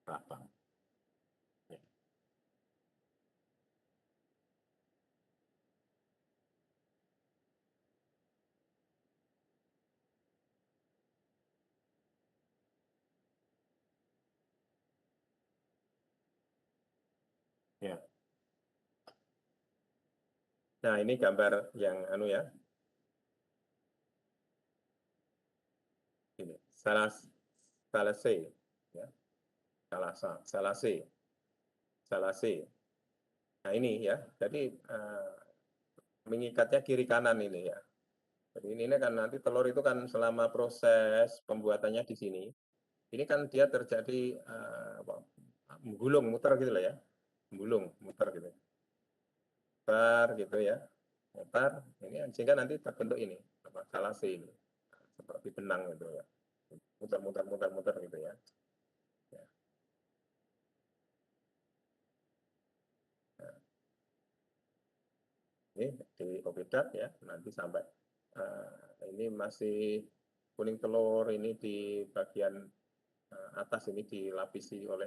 kerabang. Ya. Ya. Nah, ini gambar yang ya. Ini salase, ya. Salase. Nah, ini ya. Jadi mengikatnya kiri kanan ini ya. Jadi ini kan nanti telur itu kan selama proses pembuatannya di sini, ini kan dia terjadi menggulung, muter gitu lah ya. Menggulung, muter gitu. Muter gitu ya. Muter, ini sehingga nanti terbentuk ini, salase ini. Seperti benang gitu ya. Muter gitu ya. Ya. Nah, ini di oviduct ya, nanti sampai ini masih kuning telur, ini di bagian atas ini dilapisi oleh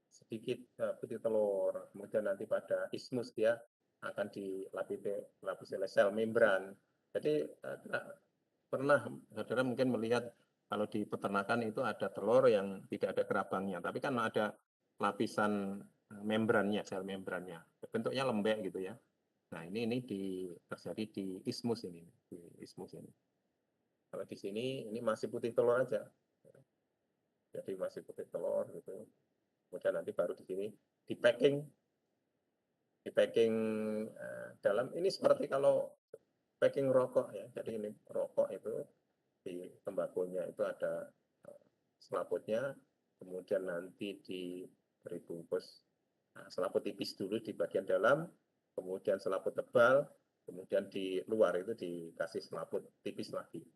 sedikit putih telur, kemudian nanti pada ismus dia akan dilapisi oleh sel membran. Jadi pernah saudara mungkin melihat kalau di peternakan itu ada telur yang tidak ada kerabangnya, tapi kan ada lapisan membrannya, sel membrannya, bentuknya lembek gitu ya. Nah ini terjadi di ismus ini, Kalau di sini ini masih putih telur aja, jadi masih putih telur gitu. Kemudian nanti baru di sini di packing dalam ini seperti kalau packing rokok ya. Jadi ini rokok itu di tembakonya itu ada selaputnya, kemudian nanti diberi bungkus selaput tipis dulu di bagian dalam, kemudian selaput tebal, kemudian di luar itu dikasih selaput tipis lagi.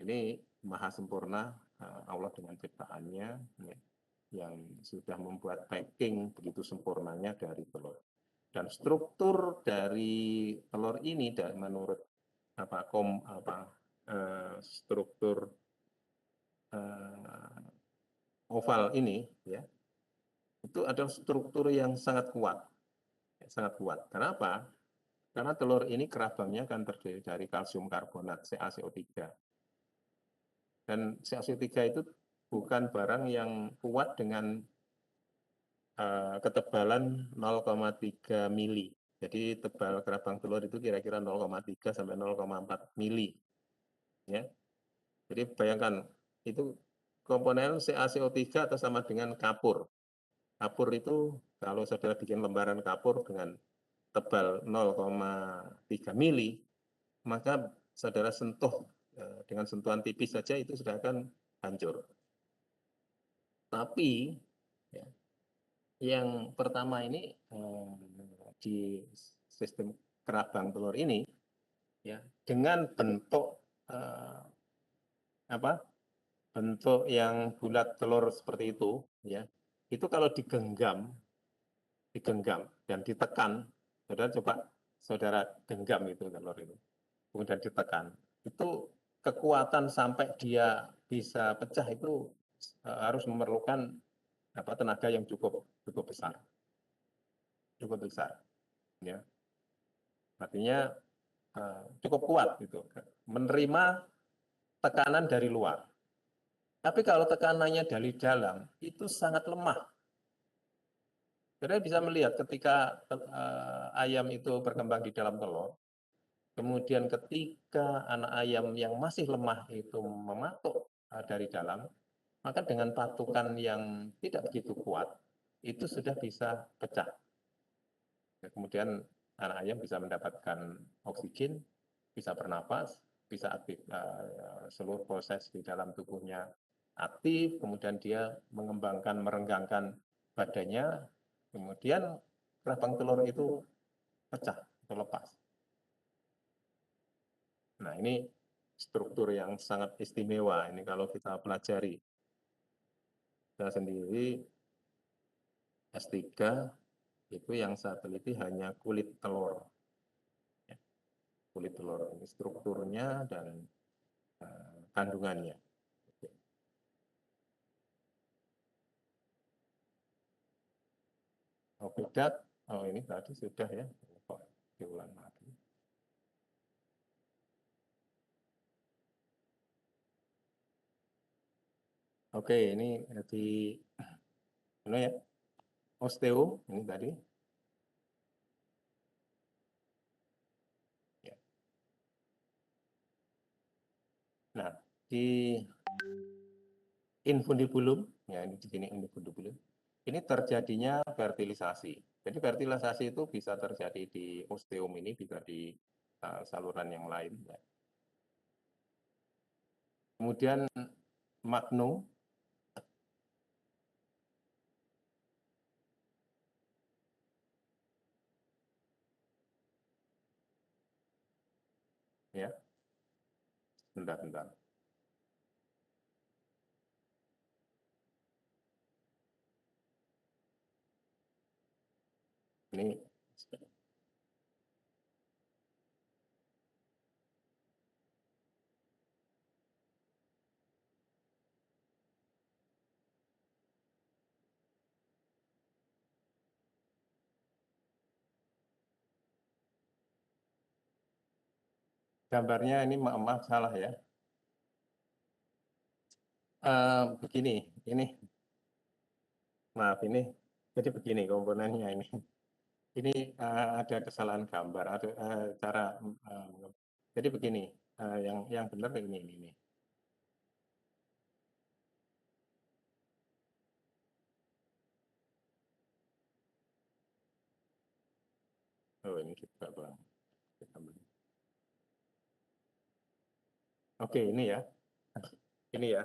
Ini maha sempurna Allah dengan ciptaannya ya, yang sudah membuat packing begitu sempurnanya dari telur. Dan struktur dari telur ini menurut struktur oval ini ya, itu adalah struktur yang sangat kuat. Kenapa? Karena telur ini kerabangnya kan terdiri dari kalsium karbonat CaCO3. Dan CaCO3 itu bukan barang yang kuat dengan ketebalan 0,3 mili. Jadi tebal kerabang telur itu kira-kira 0,3 sampai 0,4 mili. Ya. Jadi bayangkan itu komponen CaCO3 atau sama dengan kapur. Kapur itu kalau saudara bikin lembaran kapur dengan tebal 0,3 mili, maka saudara sentuh dengan sentuhan tipis saja itu sudah akan hancur. Tapi ya, yang pertama ini di sistem kerabang telur ini ya dengan bentuk bentuk yang bulat telur seperti itu ya, itu kalau digenggam dan ditekan, saudara genggam itu telur itu, kemudian ditekan, itu kekuatan sampai dia bisa pecah itu harus memerlukan tenaga yang cukup besar, ya. Artinya cukup kuat gitu, menerima tekanan dari luar. Tapi kalau tekanannya dari dalam itu sangat lemah. Saudara bisa melihat ketika ayam itu berkembang di dalam telur, kemudian ketika anak ayam yang masih lemah itu mematuk dari dalam, maka dengan patukan yang tidak begitu kuat, itu sudah bisa pecah. Kemudian anak ayam bisa mendapatkan oksigen, bisa bernapas, bisa aktif, seluruh proses di dalam tubuhnya aktif, kemudian dia merenggangkan badannya, kemudian kerabang telur itu pecah atau lepas. Nah ini struktur yang sangat istimewa ini kalau kita pelajari. Saya sendiri S3 Itu yang saya teliti hanya kulit telur. Ya, kulit telur ini strukturnya dan kandungannya. Bedak, oh ini tadi sudah ya, kok diulang lagi. Oke, ini di mana ya? Osteo ini tadi. Ya. Nah, di infundibulum, ya ini di sini infundibulum. Ini terjadinya fertilisasi. Jadi fertilisasi itu bisa terjadi di osteum ini, bisa di saluran yang lain. Ya. Kemudian magnum, ya, bentar. Ini gambarnya ini maaf salah ya. Begini, ini maaf ini. Jadi begini komponennya ini. Ini ada kesalahan gambar, ada cara. Jadi begini, yang benar ini. Oh ini kita bang. Oke ini ya, ini ya.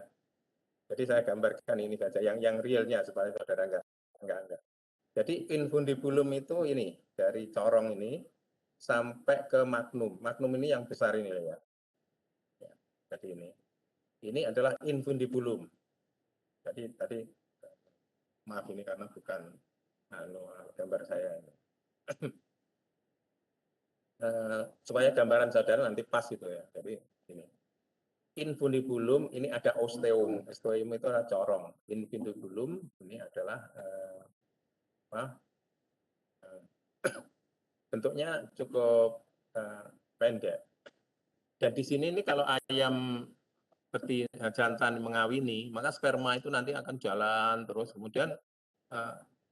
Jadi saya gambarkan ini saja, yang realnya supaya saudara enggak. Jadi infundibulum itu ini dari corong ini sampai ke magnum. Magnum ini yang besar ini ya. Jadi ini adalah infundibulum. Jadi tadi maaf ini karena bukan gambar saya. Supaya gambaran saudara nanti pas gitu ya. Jadi ini infundibulum ini ada osteum. Osteum itu adalah corong. Infundibulum ini adalah bentuknya cukup pendek. Dan di sini ini kalau ayam jantan mengawini, maka sperma itu nanti akan jalan terus. Kemudian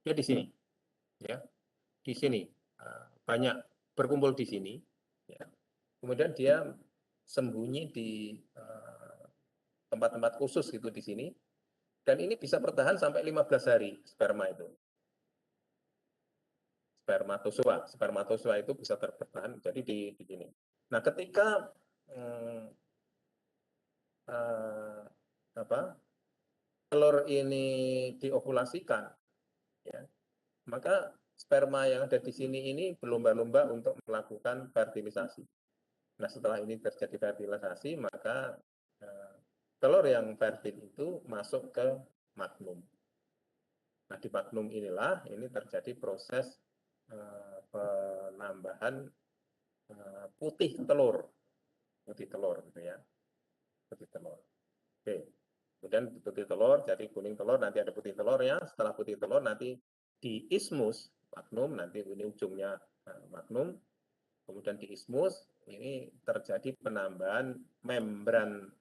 dia di sini, ya, di sini banyak berkumpul di sini. Ya. Kemudian dia sembunyi di tempat-tempat khusus gitu di sini. Dan ini bisa bertahan sampai 15 hari sperma itu. Spermatozoa itu bisa bertahan. Jadi di sini. Nah, ketika telur ini diovulasikan, ya, maka sperma yang ada di sini ini berlomba-lomba untuk melakukan fertilisasi. Nah, setelah ini terjadi fertilisasi, maka telur yang fertil itu masuk ke magnum. Nah, di magnum inilah ini terjadi proses penambahan putih telur gitu ya, putih telur. Oke, kemudian putih telur jadi kuning telur, nanti ada putih telurnya. Setelah putih telur nanti di ismus magnum, nanti ini ujungnya magnum, kemudian di ismus ini terjadi penambahan membran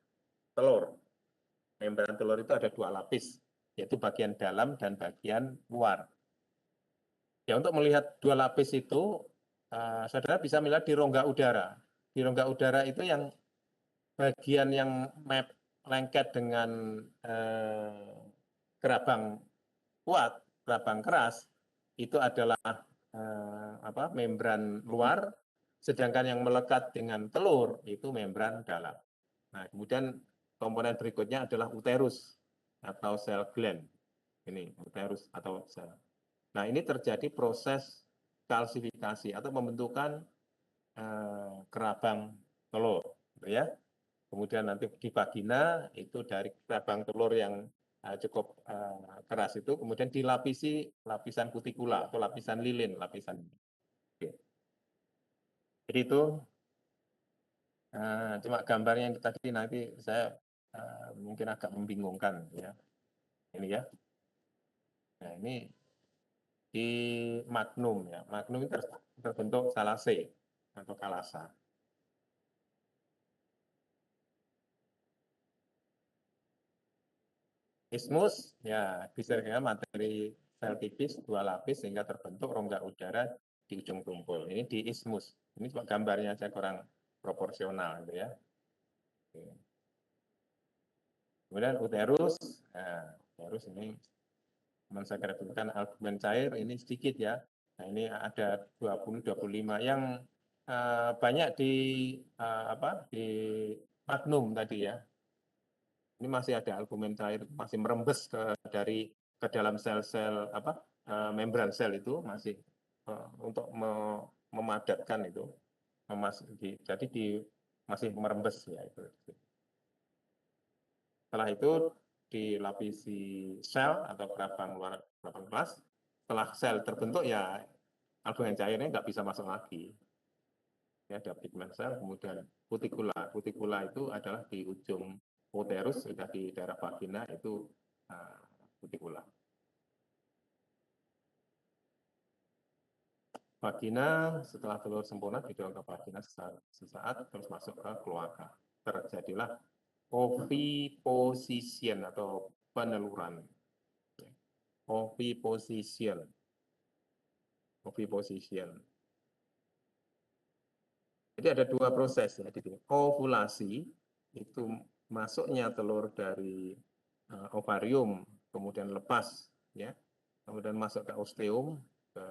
telur. Membran telur itu ada 2 lapis, yaitu bagian dalam dan bagian luar. Ya, untuk melihat 2 lapis itu, saudara bisa melihat di rongga udara. Di rongga udara itu yang bagian yang lengket dengan gerabang kuat, gerabang keras, itu adalah membran luar, sedangkan yang melekat dengan telur itu membran dalam. Nah, kemudian komponen berikutnya adalah uterus atau sel gland. Ini uterus atau sel. Nah, ini terjadi proses kalsifikasi atau pembentukan kerabang telur, gitu ya. Kemudian nanti di vagina itu dari kerabang telur yang cukup keras itu, kemudian dilapisi lapisan kutikula atau lapisan lilin, lapisan. Oke. Jadi itu cuma gambarnya yang tadi nanti saya mungkin agak membingungkan ya. Ini ya. Nah ini di magnum ya. Magnum ini terbentuk salase atau kalasa. Ismus ya bisa ya materi sel tipis dua lapis sehingga terbentuk rongga udara di ujung tumpul. Ini di ismus. Ini cuma gambarnya saya kurang proporsional gitu ya. Oke. Kemudian uterus, nah, uterus ini saya grafikkan albumen cair ini sedikit ya. Nah ini ada 20-25 yang banyak di di magnum tadi ya. Ini masih ada albumen cair, masih merembes ke dalam sel-sel membran sel itu masih untuk memadatkan itu, jadi masih merembes ya itu. Setelah itu dilapisi sel atau kelabang luar kelabang kelas. Setelah sel terbentuk ya albumen cairnya nggak bisa masuk lagi. Ya, ada pigmen sel, kemudian kutikula. Kutikula itu adalah di ujung uterus, sudah di daerah vagina itu kutikula. Vagina setelah telur sempurna didorong ke vagina sesaat terus masuk ke kloaka. Terjadilah oviposition atau peneluran. Oviposition. Oviposition. Jadi ada dua proses ya. Ovulasi itu masuknya telur dari ovarium, kemudian lepas ya, kemudian masuk ke osteum, ke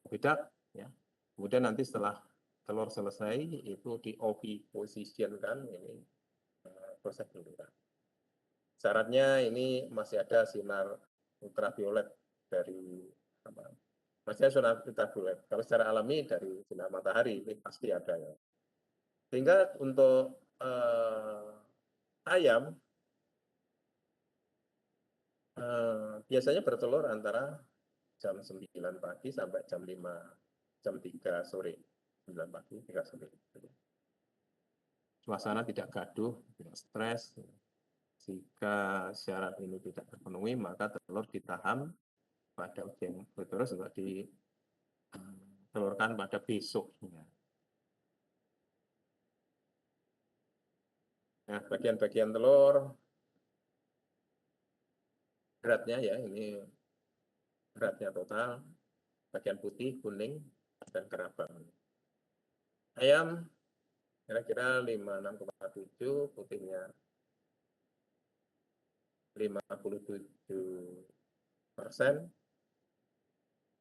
oviduct ya. Kemudian nanti setelah telur selesai itu di oviposition kan ini proses peneluran. Syaratnya ini masih ada sinar ultraviolet dari masih sinar ultraviolet. Kalau secara alami dari sinar matahari ini pasti ada ya. Sehingga untuk ayam biasanya bertelur antara jam 9 pagi sampai jam 3 sore. 9 pagi, 3 sore. Suasana tidak gaduh, tidak stres. Jika syarat ini tidak terpenuhi, maka telur ditahan pada ujian uterus untuk ditelurkan pada besoknya. Nah, bagian-bagian telur beratnya ya, ini beratnya total, bagian putih, kuning, dan kerabang. Ayam kira-kira 56,7, putihnya 57%,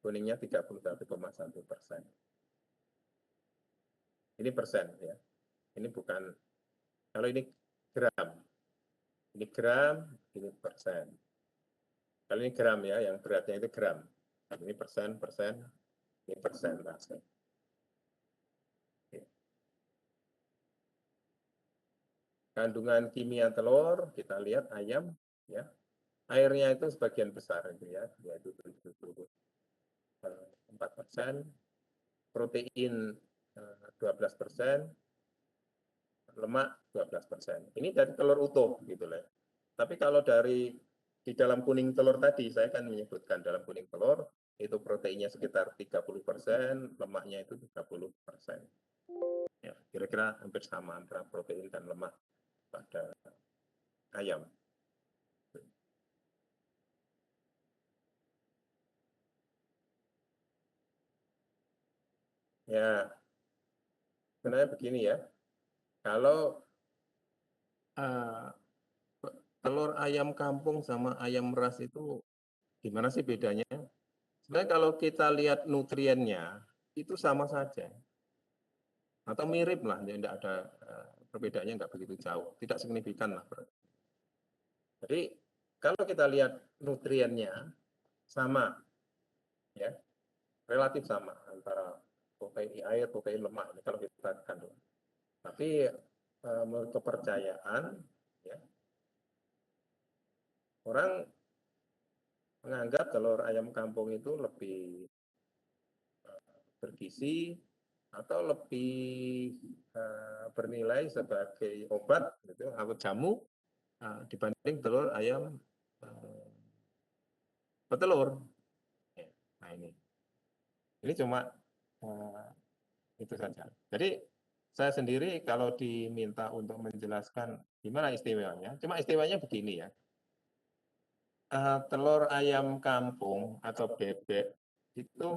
kuningnya 31,1%. Ini persen ya. Ini bukan, kalau ini gram. Ini gram, ini persen. Kalau ini gram ya, yang beratnya itu gram. Ini persen, ini persen. Kandungan kimia telur, kita lihat ayam ya. Airnya itu sebagian besar itu ya, yaitu 4%, protein 12%, lemak 12%. Ini dari telur utuh gitu lah. Tapi kalau di dalam kuning telur tadi, saya kan menyebutkan dalam kuning telur itu proteinnya sekitar 30%, lemaknya itu 30%. Ya, kira-kira hampir sama antara protein dan lemak pada ayam. Ya, sebenarnya begini ya, kalau telur ayam kampung sama ayam ras itu gimana sih bedanya? Sebenarnya kalau kita lihat nutriennya itu sama saja, atau mirip lah, tidak ada perbedaannya, nggak begitu jauh, tidak signifikan lah. Jadi kalau kita lihat nutriennya sama, ya relatif sama antara protein air, protein lemak ini kalau kita kandung. Tapi menurut kepercayaan, ya, orang menganggap telur ayam kampung itu lebih bergizi atau lebih bernilai sebagai obat gitu, atau jamu dibanding telur ayam petelur. Nah ini cuma itu saja. Jadi saya sendiri kalau diminta untuk menjelaskan gimana istimewanya, cuma istimewanya begini ya. Telur ayam kampung atau bebek itu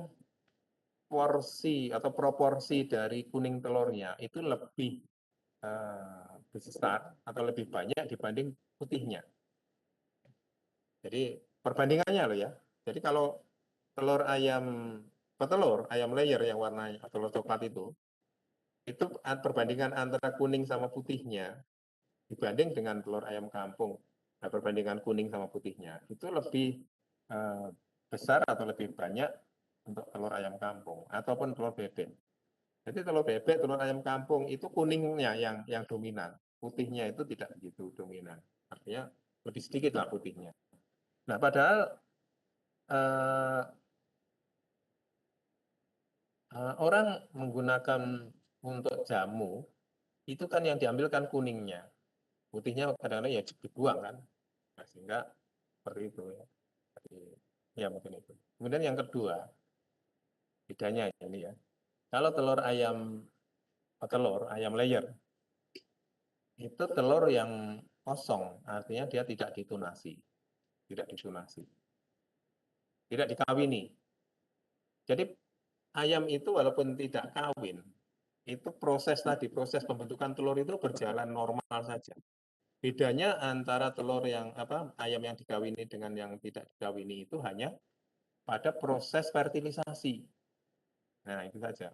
porsi atau proporsi dari kuning telurnya itu lebih besar atau lebih banyak dibanding putihnya. Jadi perbandingannya loh ya. Jadi kalau telur ayam petelur, ayam layer yang warna telur coklat itu perbandingan antara kuning sama putihnya dibanding dengan telur ayam kampung. Nah, perbandingan kuning sama putihnya itu lebih besar atau lebih banyak untuk telur ayam kampung ataupun telur bebek. Jadi telur bebek, telur ayam kampung itu kuningnya yang dominan, putihnya itu tidak begitu dominan. Artinya lebih sedikit lah putihnya. Nah, padahal orang menggunakan untuk jamu itu kan yang diambilkan kuningnya, putihnya kadang-kadang ya dibuang kan, nah, sehingga seperti itu ya. Ya mungkin itu. Kemudian yang kedua, bedanya ini ya, kalau telur ayam layer, itu telur yang kosong, artinya dia tidak ditunasi, tidak dikawini. Jadi ayam itu walaupun tidak kawin, itu proses pembentukan telur itu berjalan normal saja. Bedanya antara telur ayam yang dikawini dengan yang tidak dikawini itu hanya pada proses fertilisasi. Nah, itu saja.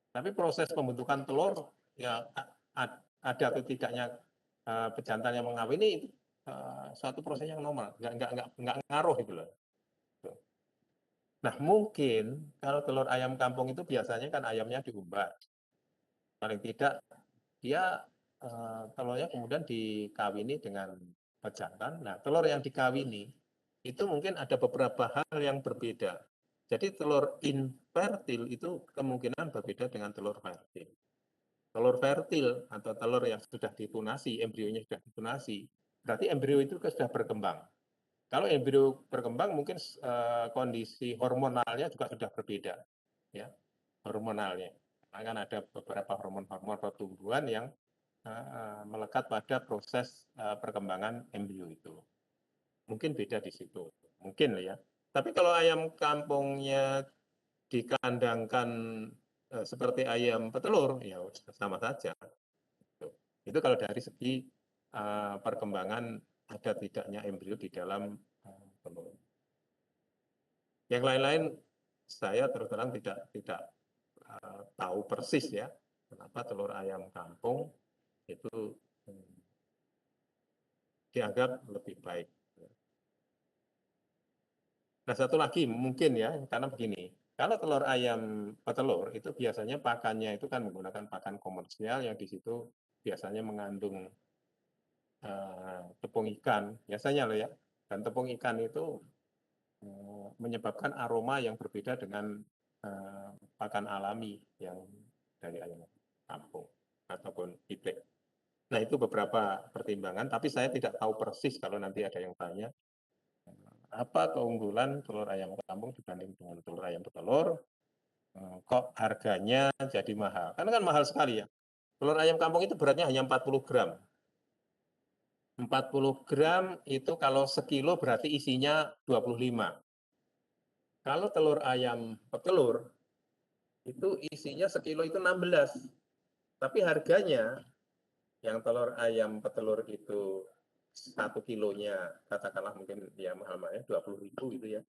Tapi proses pembentukan telur ya ada atau tidaknya pejantan yang mengawini itu suatu proses yang normal, nggak ngaruh gitu loh. Nah, mungkin kalau telur ayam kampung itu biasanya kan ayamnya diumbar. Paling tidak dia telurnya kemudian dikawini dengan pejantan. Nah, telur yang dikawini itu mungkin ada beberapa hal yang berbeda. Jadi telur infertil itu kemungkinan berbeda dengan telur fertil. Telur fertil atau telur yang sudah ditunasi, embrionya sudah ditunasi, berarti embrio itu sudah berkembang. Kalau embrio berkembang mungkin kondisi hormonalnya juga sudah berbeda, ya hormonalnya. Akan ada beberapa hormon-hormon pertumbuhan yang melekat pada proses perkembangan embrio itu. Mungkin beda di situ, mungkin ya. Tapi kalau ayam kampungnya dikandangkan seperti ayam petelur, ya sama saja. Itu kalau dari segi perkembangan ada tidaknya embrio di dalam telur. Yang lain-lain saya terus terang tidak tahu persis ya kenapa telur ayam kampung itu dianggap lebih baik. Nah, satu lagi mungkin ya, karena begini, kalau telur ayam petelur itu biasanya pakannya itu kan menggunakan pakan komersial yang di situ biasanya mengandung tepung ikan, biasanya loh ya. Dan tepung ikan itu menyebabkan aroma yang berbeda dengan pakan alami yang dari ayam kampung ataupun ibrek. Nah, itu beberapa pertimbangan, tapi saya tidak tahu persis kalau nanti ada yang tanya, apa keunggulan telur ayam kampung dibanding dengan telur ayam petelur, kok harganya jadi mahal? Karena kan mahal sekali ya. Telur ayam kampung itu beratnya hanya 40 gram. 40 gram itu kalau sekilo berarti isinya 25. Kalau telur ayam petelur, itu isinya sekilo itu 16. Tapi harganya, yang telur ayam petelur itu 1 kilonya, katakanlah mungkin ya mahal-mahalnya 20.000 gitu ya.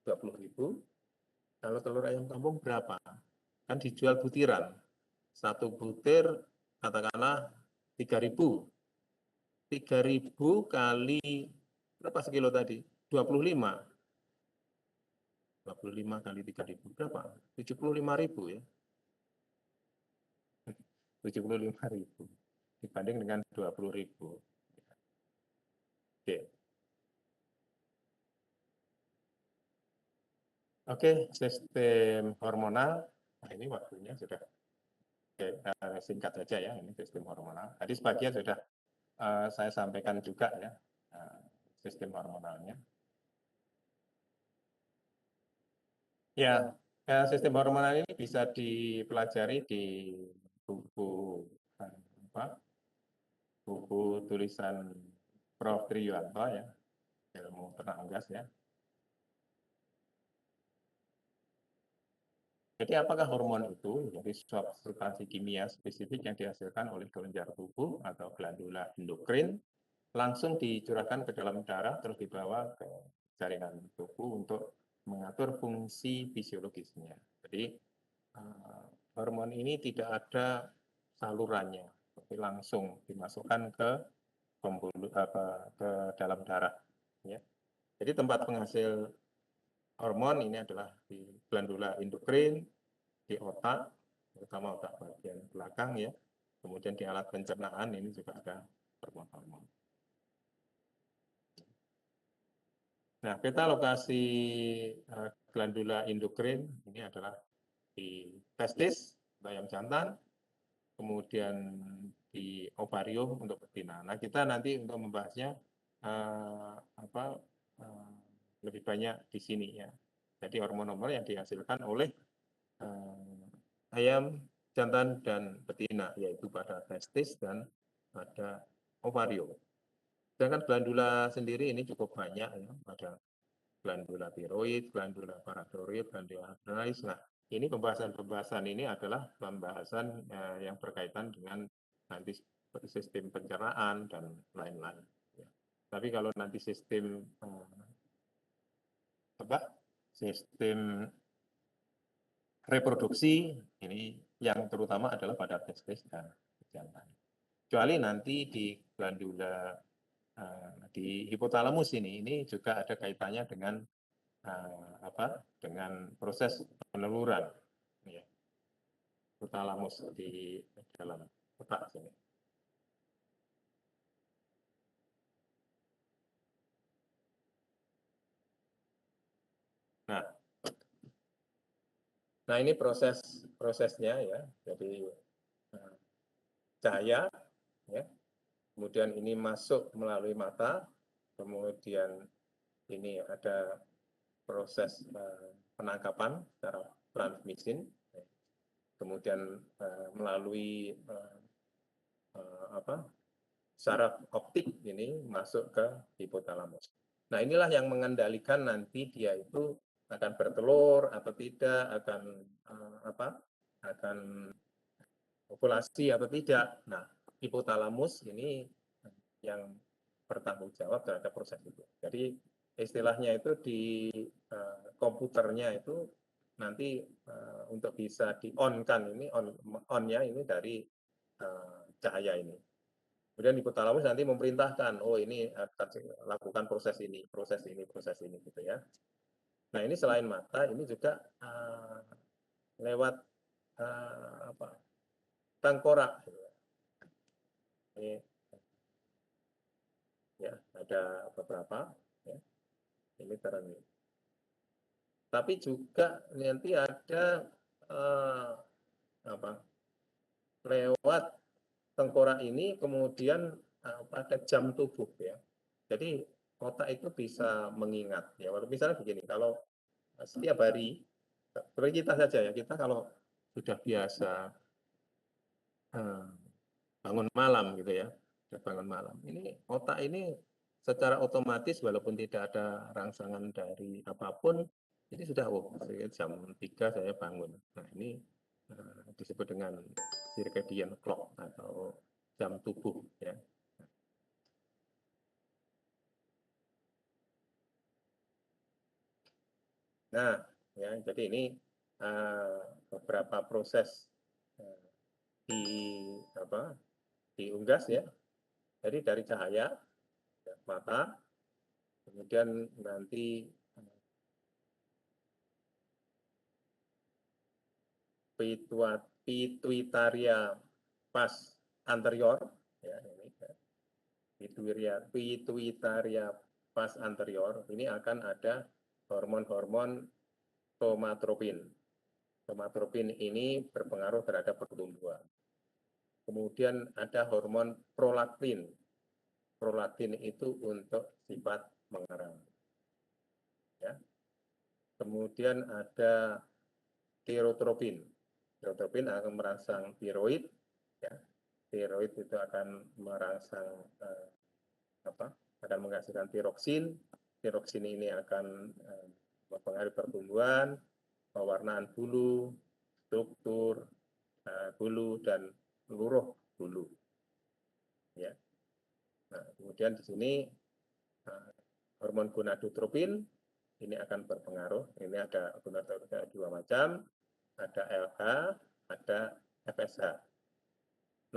20.000. Kalau telur ayam kampung berapa? Kan dijual butiran. Satu butir katakanlah 3.000. 3.000 kali berapa sekilo tadi? 25. 25 kali 3.000 berapa? 75.000 ya. 75.000 dibanding dengan 20.000. Oke. Oke, sistem hormonal. Nah, ini waktunya sudah singkat saja ya, ini sistem hormonal. Tadi sebagian sudah saya sampaikan juga ya, sistem hormonalnya. Ya, sistem hormonal ini bisa dipelajari di buku buku tulisan Prof. Triwanto ya, ilmu ternak unggas ya. Jadi apakah hormon itu? Jadi suatu substansi kimia spesifik yang dihasilkan oleh kelenjar tubuh atau glandula endokrin langsung dicurahkan ke dalam darah terus dibawa ke jaringan tubuh untuk mengatur fungsi fisiologisnya. Jadi hormon ini tidak ada salurannya, tapi langsung dimasukkan ke pembuluh ke dalam darah. Ya. Jadi tempat penghasil hormon ini adalah di glandula endokrin, di otak, terutama otak bagian belakang ya. Kemudian di alat pencernaan ini juga ada hormon-hormon. Nah, peta lokasi glandula endokrin ini adalah di testis, bayam jantan, kemudian di ovarium untuk betina. Nah, kita nanti untuk membahasnya lebih banyak di sini ya. Jadi hormon-hormon yang dihasilkan oleh ayam, jantan, dan betina, yaitu pada testis dan pada ovarium. Sedangkan glandula sendiri ini cukup banyak ya, ada glandula tiroid, glandula paratiroid, glandula adrenal. Nah, ini pembahasan ini adalah pembahasan yang berkaitan dengan nanti sistem pencernaan dan lain-lain. Ya. Tapi kalau nanti sistem sistem reproduksi ini yang terutama adalah pada testis dan jantan. Kecuali nanti di glandula di hipotalamus ini juga ada kaitannya dengan dengan proses peneluran ya. Hipotalamus di dalam otak sini. Nah ini prosesnya ya. Jadi cahaya ya. Kemudian ini masuk melalui mata, kemudian ini ada proses penangkapan secara transmisin, kemudian melalui saraf optik ini masuk ke hipotalamus. Nah inilah yang mengendalikan nanti dia itu akan bertelur atau tidak, akan ovulasi atau tidak. Nah hipotalamus ini yang bertanggung jawab terhadap proses itu. Jadi istilahnya itu di komputernya itu nanti untuk bisa di-on-kan ini on-nya ini dari cahaya ini. Kemudian hipotalamus nanti memerintahkan, oh ini akan lakukan proses ini gitu ya. Nah ini selain mata, ini juga lewat tengkorak. Ini ya ada beberapa ya. Ini terang. Tapi juga nanti ada lewat tengkorak ini kemudian pada jam tubuh ya. Jadi otak itu bisa mengingat ya. Misalnya begini, kalau setiap hari seperti kita saja ya, kita kalau sudah biasa bangun malam gitu ya, bangun malam. Ini otak ini secara otomatis walaupun tidak ada rangsangan dari apapun, ini sudah jam 3 saya bangun. Nah ini disebut dengan circadian clock atau jam tubuh ya. Nah, ya, jadi ini beberapa proses diunggas ya. Jadi dari cahaya mata, kemudian nanti pituitaria pas anterior ya ini pituitaria pas anterior ini akan ada hormon-hormon somatropin. Somatropin ini berpengaruh terhadap pertumbuhan. Kemudian ada hormon prolaktin. Prolaktin itu untuk sifat mengerang. Ya. Kemudian ada tirotropin. Tirotropin akan merangsang tiroid. Ya. Tiroid itu akan merangsang akan menghasilkan tiroksin. Tiroksin ini akan mempengaruhi pertumbuhan, pewarnaan bulu, struktur bulu dan luruh bulu. Ya. Nah, kemudian di sini hormon gonadotropin ini akan berpengaruh. Ini ada gonadotropin dua macam, ada LH, ada FSH.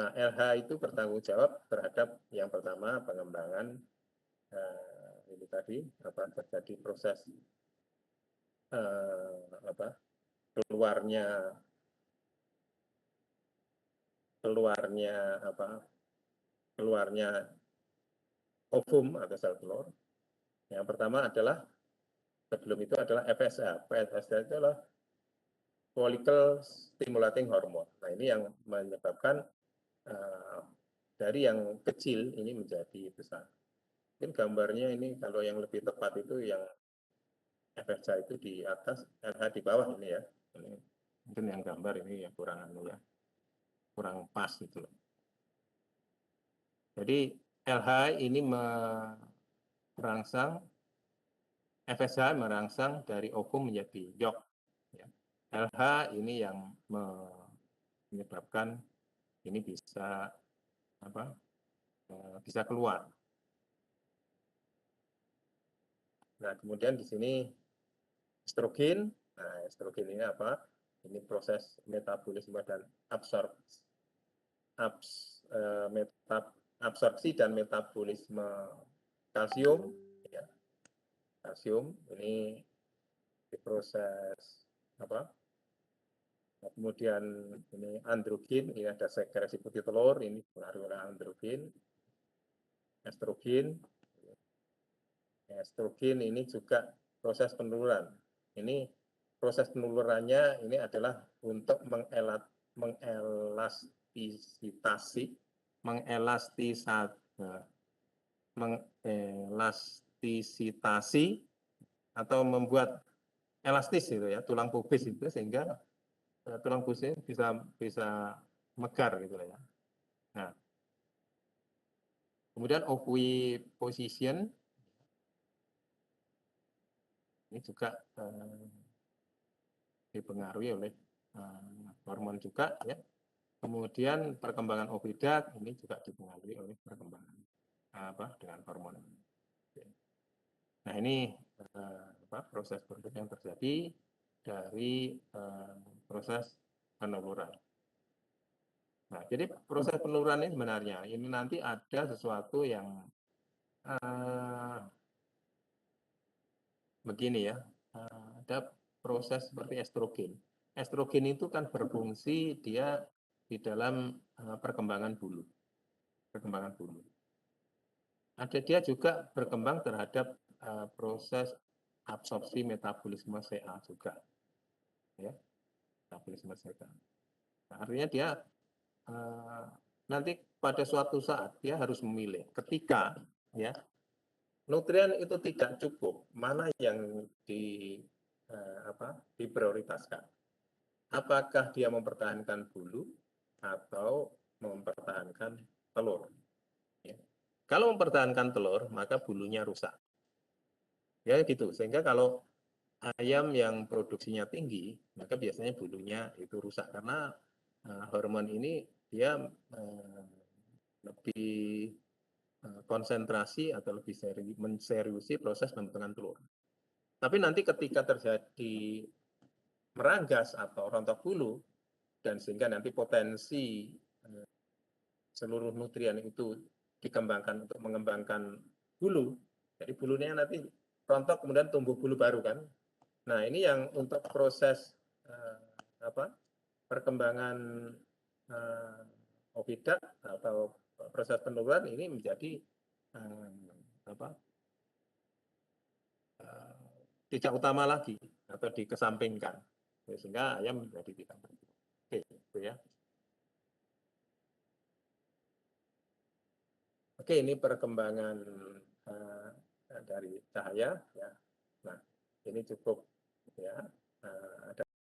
Nah, LH itu bertanggung jawab terhadap yang pertama pengembangan ini tadi terjadi proses keluarnya ovum atau sel telur. Yang pertama adalah sebelum itu adalah FSH. FSH itu adalah follicle stimulating hormone. Nah, ini yang menyebabkan dari yang kecil ini menjadi besar. Mungkin gambarnya ini kalau yang lebih tepat itu yang FSH itu di atas, LH di bawah ini ya. Ini mungkin yang gambar ini ya kurang kurang pas gitu loh. Jadi LH ini merangsang, FSH merangsang dari ovum menjadi yolk. Ya. LH ini yang menyebabkan ini bisa bisa keluar. Nah, kemudian di sini estrogen. Nah, estrogen ini apa? Ini proses metabolisme dan absorpsi dan metabolisme kalsium. Ya. Kalsium ini diproses kemudian ini androgen, ini ada sekresi putih telur, ini pengaruh oleh androgen. Estrogen ini juga proses penurunan. Ini proses penururannya ini adalah untuk mengelastisasi atau membuat elastis gitu ya tulang pubis itu sehingga tulang pubis bisa megar gitu ya. Nah, kemudian oviposition ini juga dipengaruhi oleh hormon juga ya. Kemudian perkembangan ovidat ini juga dipengaruhi oleh perkembangan dengan hormon. Nah, ini proses yang terjadi dari proses peneluran. Nah, jadi proses peneluran ini sebenarnya ini nanti ada sesuatu yang begini ya, ada proses seperti estrogen. Estrogen itu kan berfungsi dia di dalam perkembangan bulu. Ada dia juga berkembang terhadap proses absorpsi metabolisme CA juga. Ya, metabolisme CA. Nah, artinya dia nanti pada suatu saat dia harus memilih ketika ya nutrien itu tidak cukup, mana yang diprioritaskan. Apakah dia mempertahankan bulu atau mempertahankan telur? Ya. Kalau mempertahankan telur, maka bulunya rusak. Ya gitu, sehingga kalau ayam yang produksinya tinggi, maka biasanya bulunya itu rusak karena hormon ini dia lebih konsentrasi atau lebih menseriusi proses pembentukan telur. Tapi nanti ketika terjadi meranggas atau rontok bulu, dan sehingga nanti potensi seluruh nutrien itu dikembangkan untuk mengembangkan bulu, jadi bulunya nanti rontok kemudian tumbuh bulu baru kan. Nah, ini yang untuk proses perkembangan ovidat atau proses penurunan ini menjadi tidak utama lagi. atau dikesampingkan sehingga ayam menjadi tidak bertelur. Oke, itu ya. Oke, ini perkembangan dari cahaya ya. Nah, ini cukup ya.